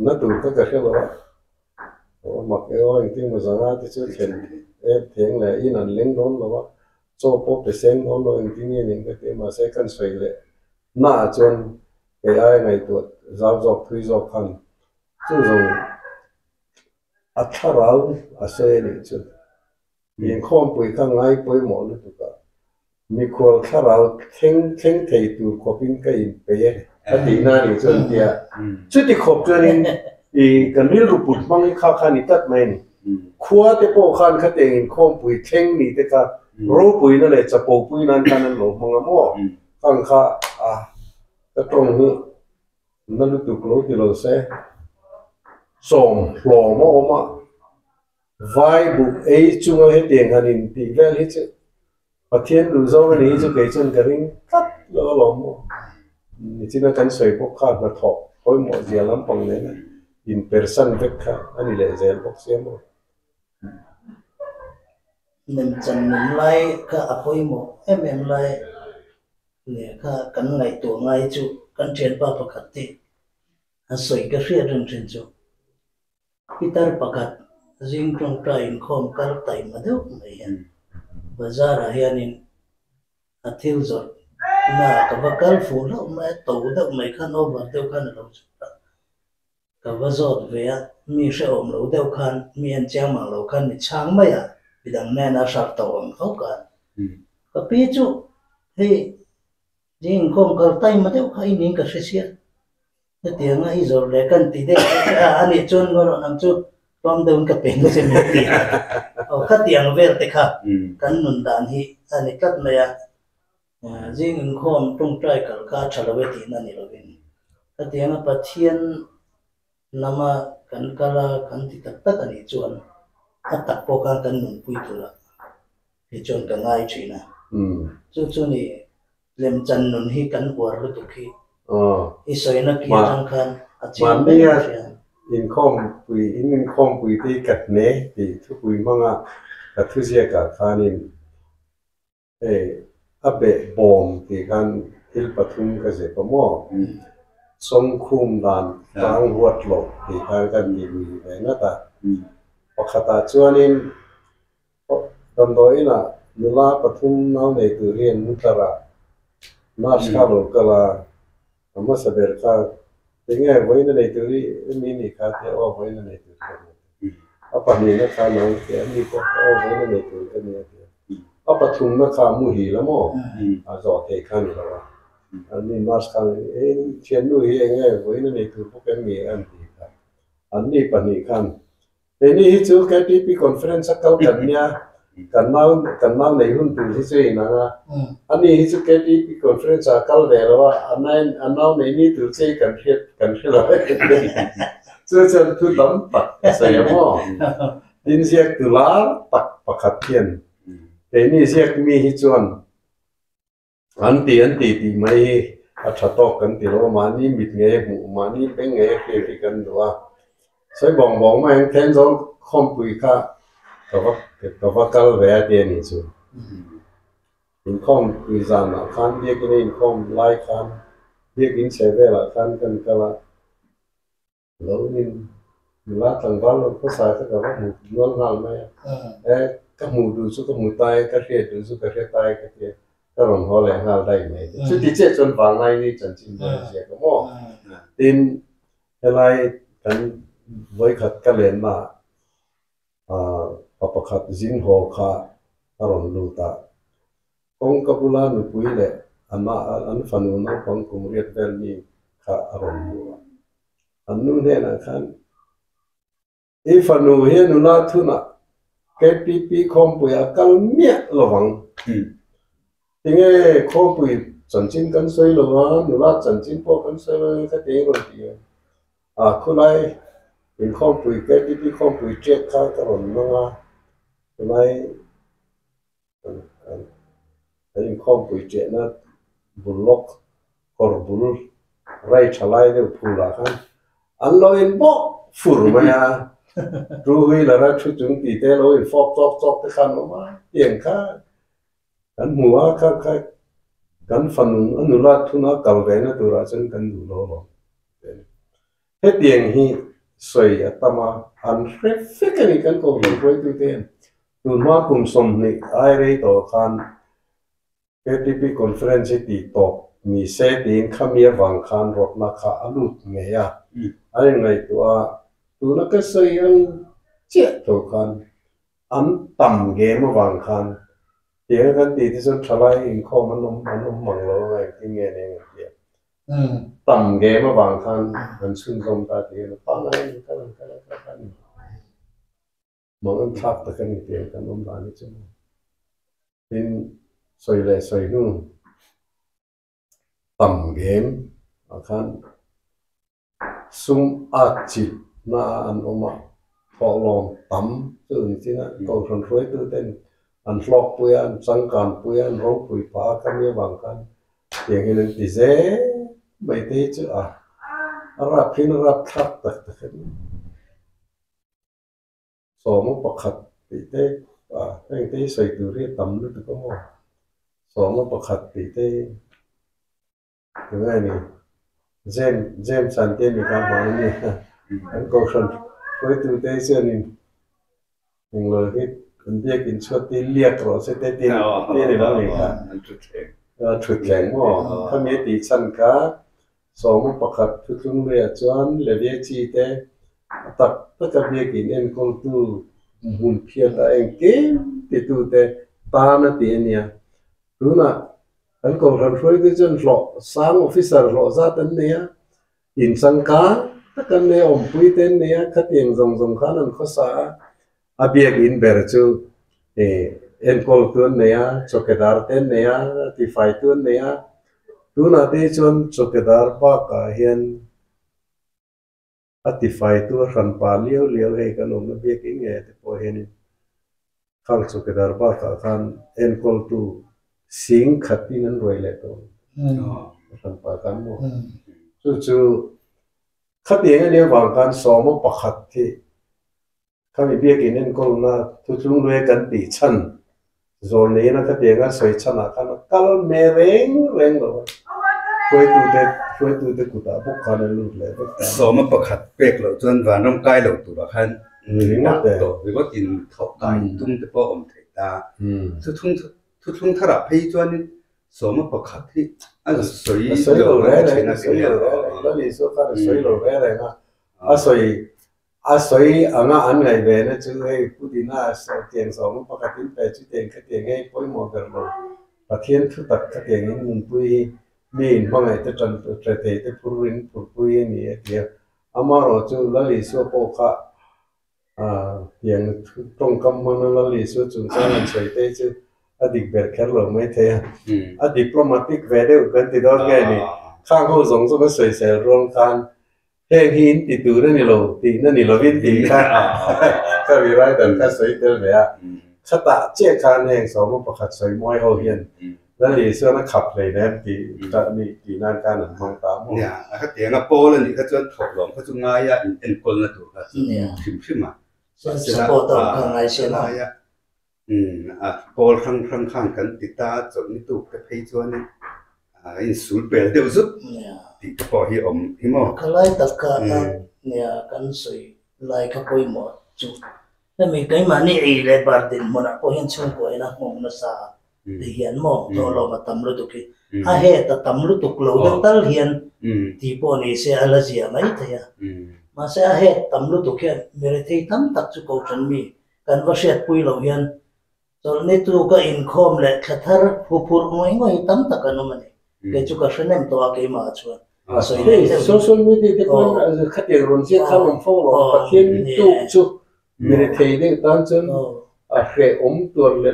นั่นดูก็เกิดแล้วว่ามักเอวจริงๆมันสังอาที่จะเห็นเถียงเลยอีนั่นเลี้ยงโดนแล้วว่าโซ่พบไปเส้นโดนเราจริงๆนี่ก็ที่มาเสกกันสวยเลยน่าจนไอ้ไงตัวจอบคุยจอบคันจู่อัฐเราอาศัยนี่จุดยังข้อมปุยข้างไงปุยหมอเลยตุกะมีคนข้าเราเข่งไทยตัวขบินก็อินไปอดีนานี่จนเดียจุดที่ขบจนอีกันริรูปุดมังข้าวขานิตัดไม่นี่ขวาเตปขันขัดเองข้อมปุยเข่งนี่แต่ก็รู้ปุยนั่นแหละจะปปุยนั่นกันนั่นหลงมังงะมั่วข้างข้าก็ตรงนี้นั่นรู้ตุกรู้ที่เราเสส่งหล่อมาออกมาไว้บุกจุงเอาให้เตียงหันอินตีเวลฮิตพอเทียนดูโซ่กันนี้จะเกิดจนกระดิ่งตัดแล้วก็หลงมานี่ที่นั่นกันสวยพวกข้ามาถกคอยหมดเสียลำปังเลยนะอินเปอร์ซันเวกค่ะอันนี้เลยเสียพวกเสียหมดเล่มจันนุนไล่ก็อภัยหมดเอ็มไล่เนี่ยก็กันไงตัวไงจุกันเทียนป้าประกาศที่สวยก็เรียนเรื่องเช่นจุพิตาร์ประกาศจิงตรงใจอินคอมการไต่มาเดียวไม่เห็นบาซาร์เฮียนินอาทิลจอดน่ากับว่าการฟูแล้วไม่โตเดียวไม่ขันออกมาเดียวกันเราจุดกับว่าจอดเวียมีเชื่อมเราเดียวกันมีอันเจ้ามังเรากันมีช่างไม่อะพิดังแน่นาชักตัวเขากันก็ปีจุที่จิงคอมการไต่มาเดียวกันนี่ก็เสียแต่เตียงไอ้จอดเลยกันตีเด็กอันนี้จนก็นั่งจุดตอนเดินกับเป็นก็จะมีตีเอาขัดเตียงเวลติค่ะกันนุนดานที่อันนี้กัดไม่อะจิงคอมตรงใจกับการชลเวทีนั่นนี่เราเป็นขัดเตียงปัจเจียนนามากันกาลกันที่ตัดกันนี่จวนอัตักโปกันกันนุนปุยตัวละที่จวนกันง่ายจีนะจู่ๆนี่เล่มจันนุนที่กันหัวรู้ตุกี้อีสวยนักเกียรติกันอาชีพเป็นอินคอมปุยที่กัดเนที่ทุกปุยมั่งกัดทุเสียกับคานินอับเบะบอมที่การฮิลปทุมก็เสพมั่วสมคุมดานกลางหัวหลอกที่การกันดีเลยนะตาพอขตาจวนนินดำโดยน่ะนุลาปทุมน้ำในตัวเรียนมุตระนาสคาโลกลาทำมาสเบรคาเป็นไงไว้ในตัวนี้มีนี่ขาเทว่าไว้ในตัวนี้อาปนี้นะขาน้องเสียมีก็เอาไว้ในตัวนี้อาปทุมนะขามุหีละมั้งจอดเทขันแล้วอันนี้นาสคาเชียนดูเองไงไว้ในตัวพวกแกมีอันดีครับอันนี้ปนี้ขันแต่นี่ที่จูแค่ที่ปีคอนเฟอเรนซ์เขากันเนี่ยกันน้ำในหุ้นตัวที่ช่วยนะอันนี้ที่จูแค่ที่ปีคอนเฟอเรนซ์เขาเลยว่าอันน้ำในนี้ตัวช่วยกันเชื่อเลยจนทุกดำปักเสียมั้งดินเสียตุลาปักปักขัดเทียนแต่นี่เสียมีที่จวนอันตีไม่อัฐตอกกันตีเรามานี่มิดเงี้ยหมู่มานี่เป็นเงี้ยเกี่ยวกันตัวใช้บอกมาเองแทนจงคอมปุยค่ะก็ว่ากัลเวียเดียนี่จูอินคอมปุยจานะคันเดียกินอินคอมไลคันเดียกินเชเวล่ะคันกันก็ละแล้วนี่ละตั้งวันเราก็ใส่ก็ว่าหมูล้วนหันไหมก็หมูดูสุก็หมูตายก็เรียดูสุก็เรียตายก็เรียก็ลงหัวแรงหันได้ไหมสุดที่เจ็ดจนฝังในนี่จนจริงเลยเสียก็มั่วดินอะไร kan voi khat ka len ma pakhat zin ho kha aron lu ta kong kapula nu pui le ama an fanu na kong kumriat vel ni kha aron lu anu ne na khan e fanu he nu na thuna KPP khom pui akal mia lawang tinge khom pui chân chính căn soi lo nu la chân chính po căn soi lo ka te ro ti khulai in khom pui KPP khom pui check kha ka ron na khulai in khom pui check na bulok kor bul rai chalai de phula khan an lo in bo fur ma ya ru hui la ra chu chung ti te lo in fok chok te khan ma tieng kha kan mua kha kan fan anu la thuna kal ve na tu ra chen kan du lo he tieng hi soi atama an refekani kan ko voi tu ten tu ma kum som ni ai re to khan KTP conference ti to mi se tin khamia wang khan rok na kha alut nge ya ai ngai tu a tu na ka soi an che to khan an tam ge ma wang khan tiếng kan ti ti sun thalai in kho manum mang lo ngai ti nge ne nge tam ge ma wang khan an sun kom ta ti no pa ngai kan mong an thak ta kan ti kan om ba ni chu tin soi le soi nu tam ge ma khan sum a chi na an oma pho long tam chu ni ti na ko thon roi tu ten an flok puyan sangkan puyan ro pui pa kamia bangkan yang ini tize bai te chu arap hin rap thak tak tak so mo pakhat ti te heng te sai tu ri tam lu tu ko so mo pakhat ti te ngai ni jem san te ni ka ma ni an ko san foi tu te chen ni ning lo hitคนเรียกกินชวดที่เรียกเราใช้แต่ตีนี่ในร้านนี้ค่ะชุดแข็งว่าถ้ามีตีชั้นก้าสองมันประคับทุกลุงเรียจวนเลเวียจีแต่ตักตักเบียกินเอ็นคงตู้หุ่นเพียรเองเก่งติดตู้แต่ตาหน้าตีเนี่ยรู้นะอันก็รันช่วยด้วยจนหล่อสร้างออฟฟิศหล่อซาตันเนี่ยอินสังกาถ้ากันเนี่ยอมปุยเต้นเนี่ยขัดยังทรงขานันข้อสาabiak in bercu enkol tuan nea chokedar ten nea tifai tuan nea tu na te chon chokedar pa ka hian atifai tu ran pa liu he kanom na biak in nge te po hian khang chokedar pa ka khan enkol tu sing khatin an roi le to ran pa kan mo chu khatin ne wang kan so mo pakhat thi kami biakin en kol na tutlung lue kan ti chan zon ne na ka denga soi chana kan kal me reng lo foi tu te kuta bu kan lu le so ma pakhat pek lo chuan van rom kai lo tu ra khan na to vi got in thok kai tum te po om thei ta tutlung thara phei chuan so ma pakhat hi a soi lo re na soi lo li so ka soi lo re na a soi anga an ngai ve na chu hei putina so tiang so ma pakatin pe chu tiang ka tiang hei poi mo gar lo pathian thu tak ka tiang in mun pui min bangai te chan te te purin pui ni dia amaro chu lali so po kha tiang tong kam man lali so chu sang soi te chu adik ber kher lo mai the a diplomatic ve de kan ti dor ngai ni khang ho zong so ma soi sel rong kan heng hin ti tu na ni lo vin ti ka ka vi rai dan ka soi tel ve a khata che khan heng so mo pakhat soi moi ho hian la li so na khap le ne ti ta ni ti nan kan an mang ta mo ya ka te nga po la ni ka chuan thok lom ka chu nga ya en kol na tu ka phim ma support ka ngai se na ya pol khang kan ti ta chon ni tu ka phei chuan ni in sul pel deu zut ti po hi om hi mo kalai takka nia kan soi lai ka poi mo chu na mi kai ma ni e le bar din mo na ko hin chung ko ina ngom na sa ti hian mo to lo ma tam lu tu ki a he ta tam lu tu klo da tal hian ti po ni se ala zia mai ta ya mà sẽ hết tầm lúc tụ kia người thấy tấm tắc chú cầu chuẩn bị cần vào xét quy lâu hiền rồi nên tu cái income lệ khát thar phù phù ngồi tấm tắc cái nó mình cái chú cái sinh em to cái mà chuột social media thì con khát tiền rồi sẽ tham làm phong rồi phát hiện tu chú người thấy đấy tan chân cái tuần lệ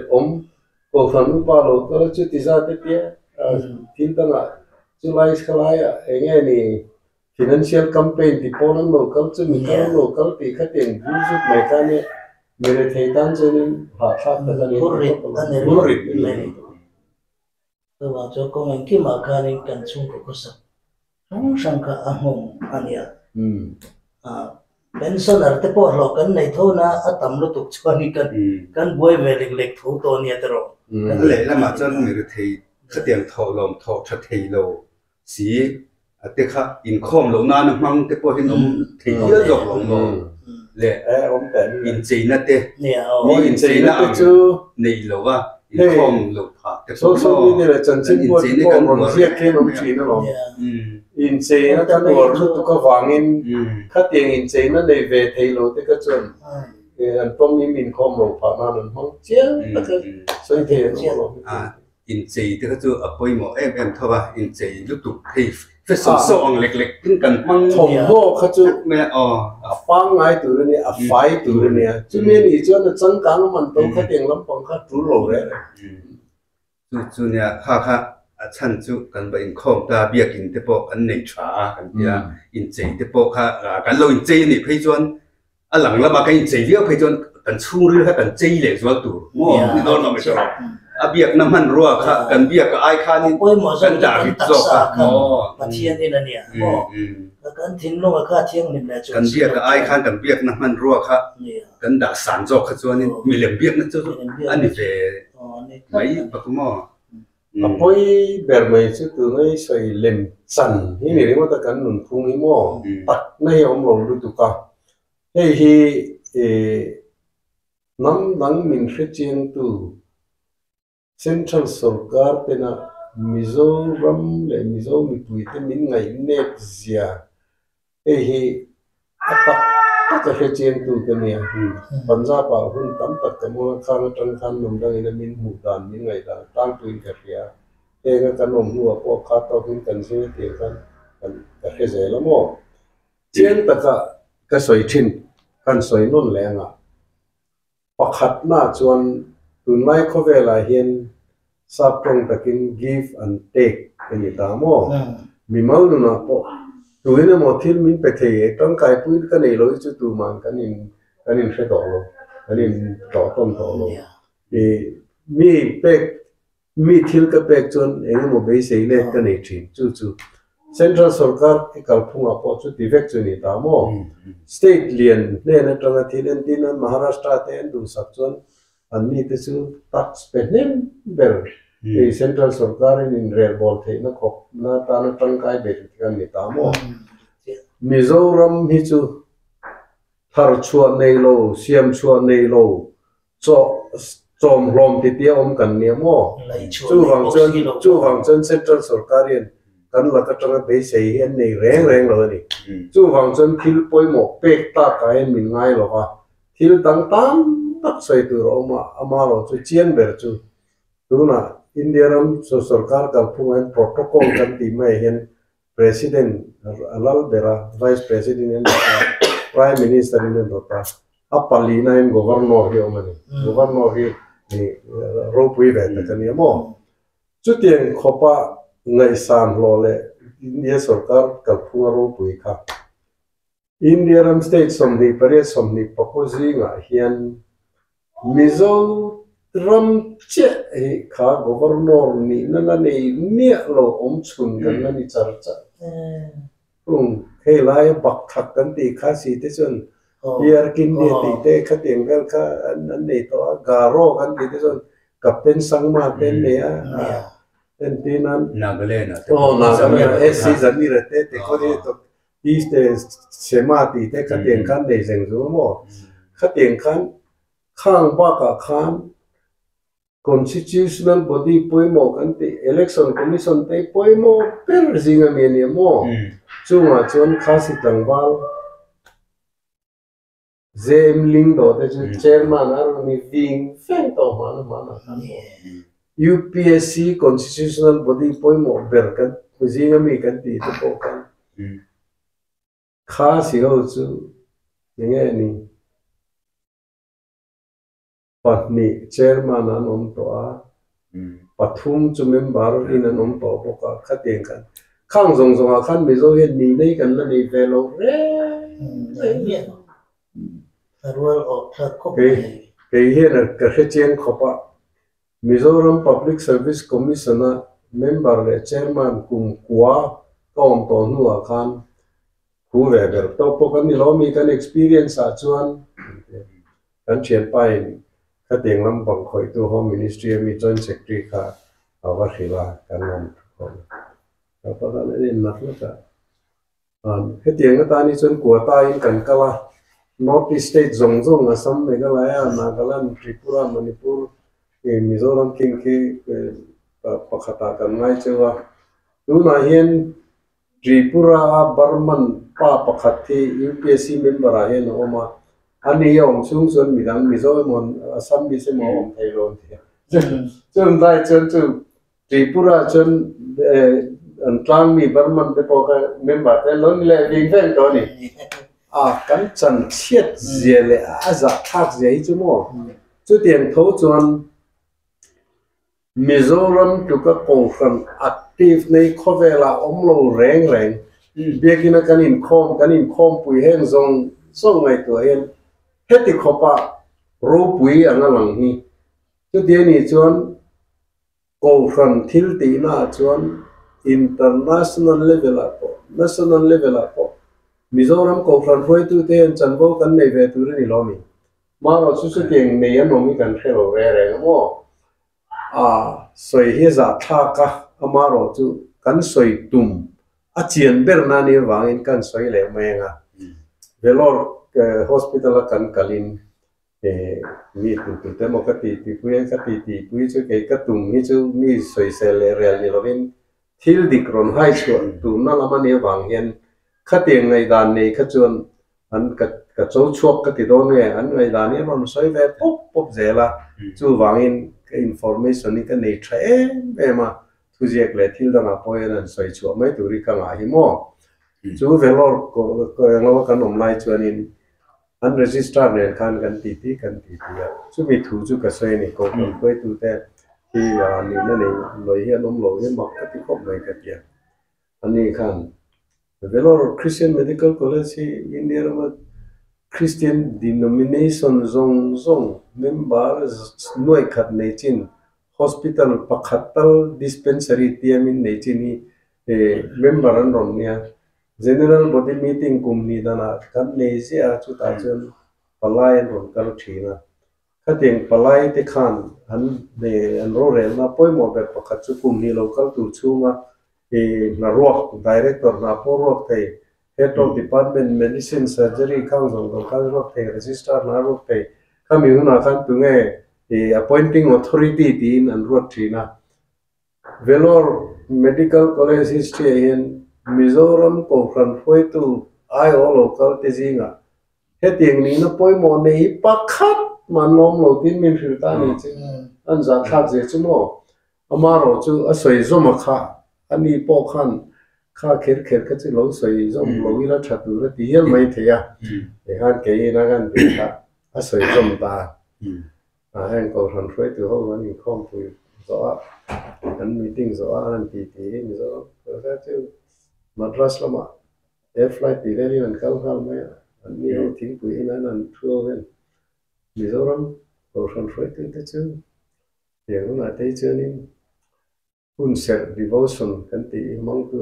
cổ phần bao lâu đó chú tí ra thế kia tin tăng à chú lại cái lại anh nghe này financial campaign thì Poland local chứ mình Poland local thì khát tiền ví dụ mấy cái này người thấy tan chân họ phát cái này bút rít tôi bảo cho con anh kia mà cái này cần chung của sao không sang cả hông anh ya pension ở thế bộ lo cần này thôi na ở tầm lúc tục cho ni cần buổi về lịch lịch thủ to ni thế rồi cái lẽ là mà cho người thấy khát tiền thầu lồng thầu chặt thầy lô xí thế khác income lỗ na nó mang thế bộ hiện ông thầy nhớ rồi lồng lẽ ông tên in chỉ là thế in chỉ là chứ này lỗ à income lỗ phá social media là chân chính bộ rồi riêng cái ông chỉ nó rồi in chỉ nó cái đồ lúc tụi có vàng in khát tiền in chỉ nó để về thầy lỗ thế cái chuyện anh phong in income lỗ phá mà mình không chứ tất cả xoay thầy nó in chỉ thì cái chỗ ở bên một em thôi à in chỉ lúc tụi thì phải sống sống lệch lệch cũng cần mang thùng vô cái chỗ mẹ phang ngay từ đây nè phai từ đây nè chứ nên ý cho nó chân cẳng mình đâu khát tiền lắm còn khát trú lỗ đấy chú nhà khá chân chú cần bệnh không ta biết in thế bộ anh này trả cần kia in chỉ thế bộ khá cái lối in chỉ này phải chọn lằng là mà cái in chỉ việc phải chọn cần chung rồi hay cần chỉ để cho tụ mua thì đó là mới cho biết nằm hẳn rồi cần biết cái ai khá nên cần trả việc cho mà thiên đi là nè cần thiên luôn cái thiên nên là cần biết cái ai khá cần biết nằm hẳn rồi cần đã sản cho cái cho nên mình làm biết nó cho anh về mấy bậc mò apoi bermai chứ từ ngay soi lem sẵn hi này mà ta cần nung phung hi mò tắt này ông lòng lu tu ka hi năm nắng mình sẽ chiến tu Central Sarkar pena Mizoram le Mizoram tui te min ngai net zia hi atak ta sẽ chiến tu cái này Punjab à hun tam tak cái mua khang trăng khan nằm đang in min mu dan min ngai da tang tu cái kia cái cái nôm nu có khát tao hun cần xin tiền kan cái dễ lắm mò chiến ta cái soi chin kan soi non lẹ ngà pakhat na chuan tun lai kho ve la hian saprong takin give and take ni ta mo mi mau nu na po tuina mo thil min pe the tang kai pui ka nei loi chu tu man kanin se do lo kanin to tom to lo mi thil ka pek chon eng mo be sei le ka nei thin chu Central Sarkar ki kalphunga po chu tivek chu ni ta mo state lian ne na tanga thilen tin Maharashtra te an du sak chon an ni te chu tax penem ber e Central Sarkar in rail bol the na khop na ta na tang kai be kan ni ta mo Mizoram hi chu thar chua nei lo siam chua nei lo cho chom rom ti ti om kan ni mo chu wang chen Central Sarkarian kan la ka tanga be sei hian nei reng lo ni chu wang chen thil poi mo pek ta ka en min ngai lo ka thil tang tak sei tu ro ma ama lo chu chian ber chu tu na India ram so sarkar ka phungan protocol kan ti mai hian president alal bera vice president and prime minister in dota apalina in governor hi omani governor hi ni ro pui ve ta kan mo chu tiang khopa ngai san lo le India sarkar ka phunga ro pui kha India ram state somni pare somni proposing a hian Mizoram che kha governor ni na nei mia lo om chun kan na ni charcha he lai bak thak kan ti kha si te chun pier kin ni ti te kha tiang gal kha an nei to garo kan ti te chun captain sangma ten ne a ten tinan Nagaland Nagaland season ni rete te ko ni to este semati te kha tiang kan nei jeng zo mo kha tiang kan khang ba ka khan constitutional body poimo kan te election commission te poimo per zinga meni mo chunga chon khasi tangwal Jem Ling đó thì chairman ở mi ving phèn to mà UPSC constitutional body poi mo ber kan kuzinga mi kan ti to po kan kha si ho chu nge ni patni chairman an om to a pathum chu member in an om to po ka khateng kan khang zong zong a khan mi zo he ni nei kan la nei velo re ke he na ka he chen khopa Mizoram Public Service Commissioner member le chairman kum kwa tom to nu a khan khu ve ber to po kan ni lo mi kan experience a chuan kan chen pai khateng lam bang khoi tu home ministry mi joint secretary kha awa khila kan nam khom ta pa la ni nak la ta an khateng ta ni chun kwa ta in kan kala North East State zong zong Assam Meghalaya Nagaland Tripura Manipur Mizoram Kingki pakhata kan ngai chewa tu na hian Tripura Burman pa pakhati UPSC member a hian oma ani yom chung chun midang Mizoram Assam bi se mo om thailon the chun dai chun chu Tripura chun an tlang mi Burman te po ka member te lon le ding ven to ni a kan chan chiat zele a za thak zai chu mo chu tiang tho chuan Mizoram tuka kongfran active nei khovela omlo reng reng biakina kanin khom pui hen zong ngai to hen heti khopa ro pui anga lang hi chu dia ni chuan kongfran thil ti na chuan international level a po national level a po Mizoram kongfran hoi tu te an chanbo kan nei ve tu ni lomi ma ro su su tiang nei an nomi kan thelo re mo soi hi za tha ka amaro chu kan soi tum a chian ber na ni wangin kan soi le menga velor hospital kan kalin mi tu te mo ka ti pui ka ti pui chu ke ka tum hi chu mi soi se le real ni lovin thil dikron hai chu tu na lama ni wang hian khatiang ngai dan nei kha chuan an ka chou chuak ka ti don nge an ngai dan ni ron soi ve pop zela chu wangin information ni ka nei thre ema thujek le thil danga poen an soi chu mai turi ka nga hi mo chu velor ko ngo kan om lai chuan in an register ne kan ti ya chu mi thu chu ka soi ni ko koi tu te hi ni na nei loi hi anom lo hi mak ka ti khop mai ka tia ani khan velor Christian Medical College India ma Christian denomination zong member noi khat nei chin hospital pakhatal dispensary tiamin nei chini member an rom nia general body meeting kumni dana kan nei sia chu ta chen palai ron kal thina khateng palai te khan an ne an ro rel na poimo ber pakhat chu kumni local tu chunga na rock director na porok te Head of Department Medicine Surgery Council local rock te register na rock te kami huna kan tu nge appointing authority tin an rock thina Velor Medical College history in Mizoram kongfran phoi tu ai o local te zinga heting ni na poimo nei pakhat manom lo tin min filta ni chi an za thak je chu mo amaro chu asoi zoma kha ani po khan kha kher ka chi lo soi zom lo ila thatu ra ti hel mai theya e han ke na gan ti kha asoi zom ta han ko ran phoi tu ho ni khom pu zo an meeting zo an ti ni zo ka chu Madras lama air flight ti veli an kal mai an ni ho thing pu ina an thuo ven Mizoram ko ran phoi tu te chu ye na te chu ni un ser devotion kan ti mong tu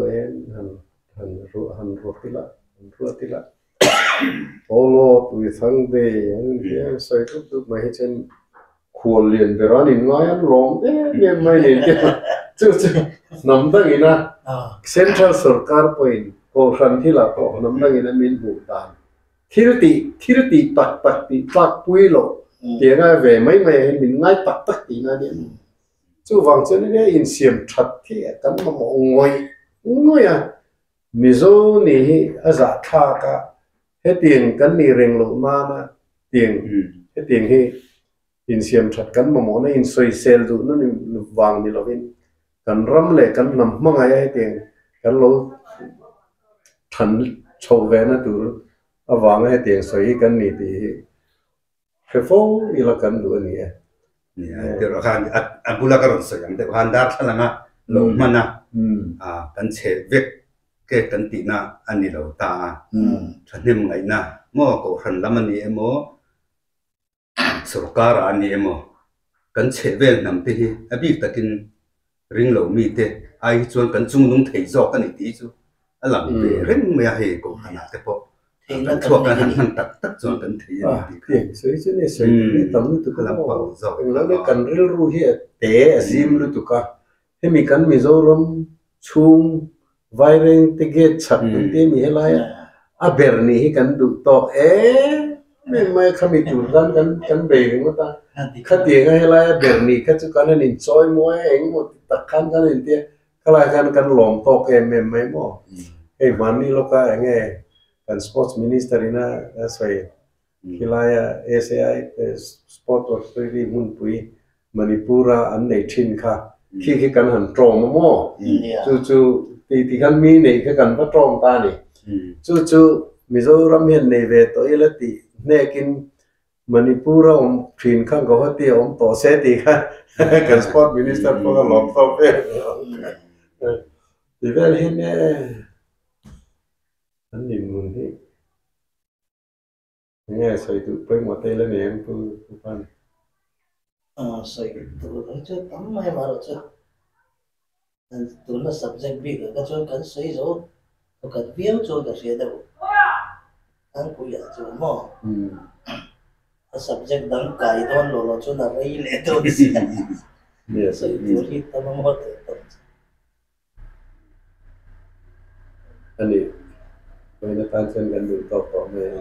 han rotila olo tu thang de an ye sai tu mai chen khuol lien berani ngai an rom ne mai ne chu nam da ina central sarkar point ko ran thila ko nam da ina min bu dan thirti tak pui lo tianga ve mai min ngai tak ti na ni chu wang chen ne in siam that thi kan ma mo ngoi a mizo ni aza tha ka he tin kan ni reng lo ma na tiền cái tiền hi in xiêm chặt cắn mà món này in xoay sale tụ nó vàng như là bên cắn rắm lệ cắn nằm mang ai tiền cắn lỗ thần trâu vé nó tụ vàng ai tiền xoay cắn nị thì phải phố như là cắn đủ nị Điều đó khan anh bula cái rồi sợi anh đều khan đắt là ngã lâu mà na cắn chế việc cái cắn tị na anh đi lâu ta cho nên ngày na mua cổ phần làm anh em mua सरकार आनी एमो कन छेवेल नमते ही अभी तकिन रिंग लो मीते आई चुन कन चुंग नुंग थई जो कन इति चु अलम पे रिंग में हे को खना ते पो कन छुआ कन हन तक तक चुन कन थई tiền sấy chứ này sấy này tấm tụ cái làm bảo zo nó cái cần rêu ru hi té azim lu tụ cả thế mi cần mi zo rom chung vai reng te get chat te mi helai a berni hi kan du to mình mai kami tu kan bể người ta khát tiền hay là berni khát chú kan nên enjoy mua anh một tất kan kan nên tiền kalau kan lom tok em mai mo mani loka anh kan sports minister ina asai hilaya SAI sport authority mun pui Manipura an nei thin kha khi kan han trong mo chu ti kan mi nei kan pa trong ta ni chu Mizoram hiện nay về tới là tí nekin Manipura phim khang có hết tiêu to xe tí ha cái sport minister có cái lọp to về thì về hiện nay anh nhìn muốn thế nghe sợi tụ bên một tay lên em tu pan sợi tụ nó chứ tắm mai mà rồi chứ tụ nó subject bị cái chỗ cần sấy rồi cần viết cho cái gì đâu anh cũng vậy chứ mà subject đăng cái đó lo cho nó lấy lệ thôi yes sợi tụ thì tao mà mất anh đi bây giờ tan chân gần đủ to về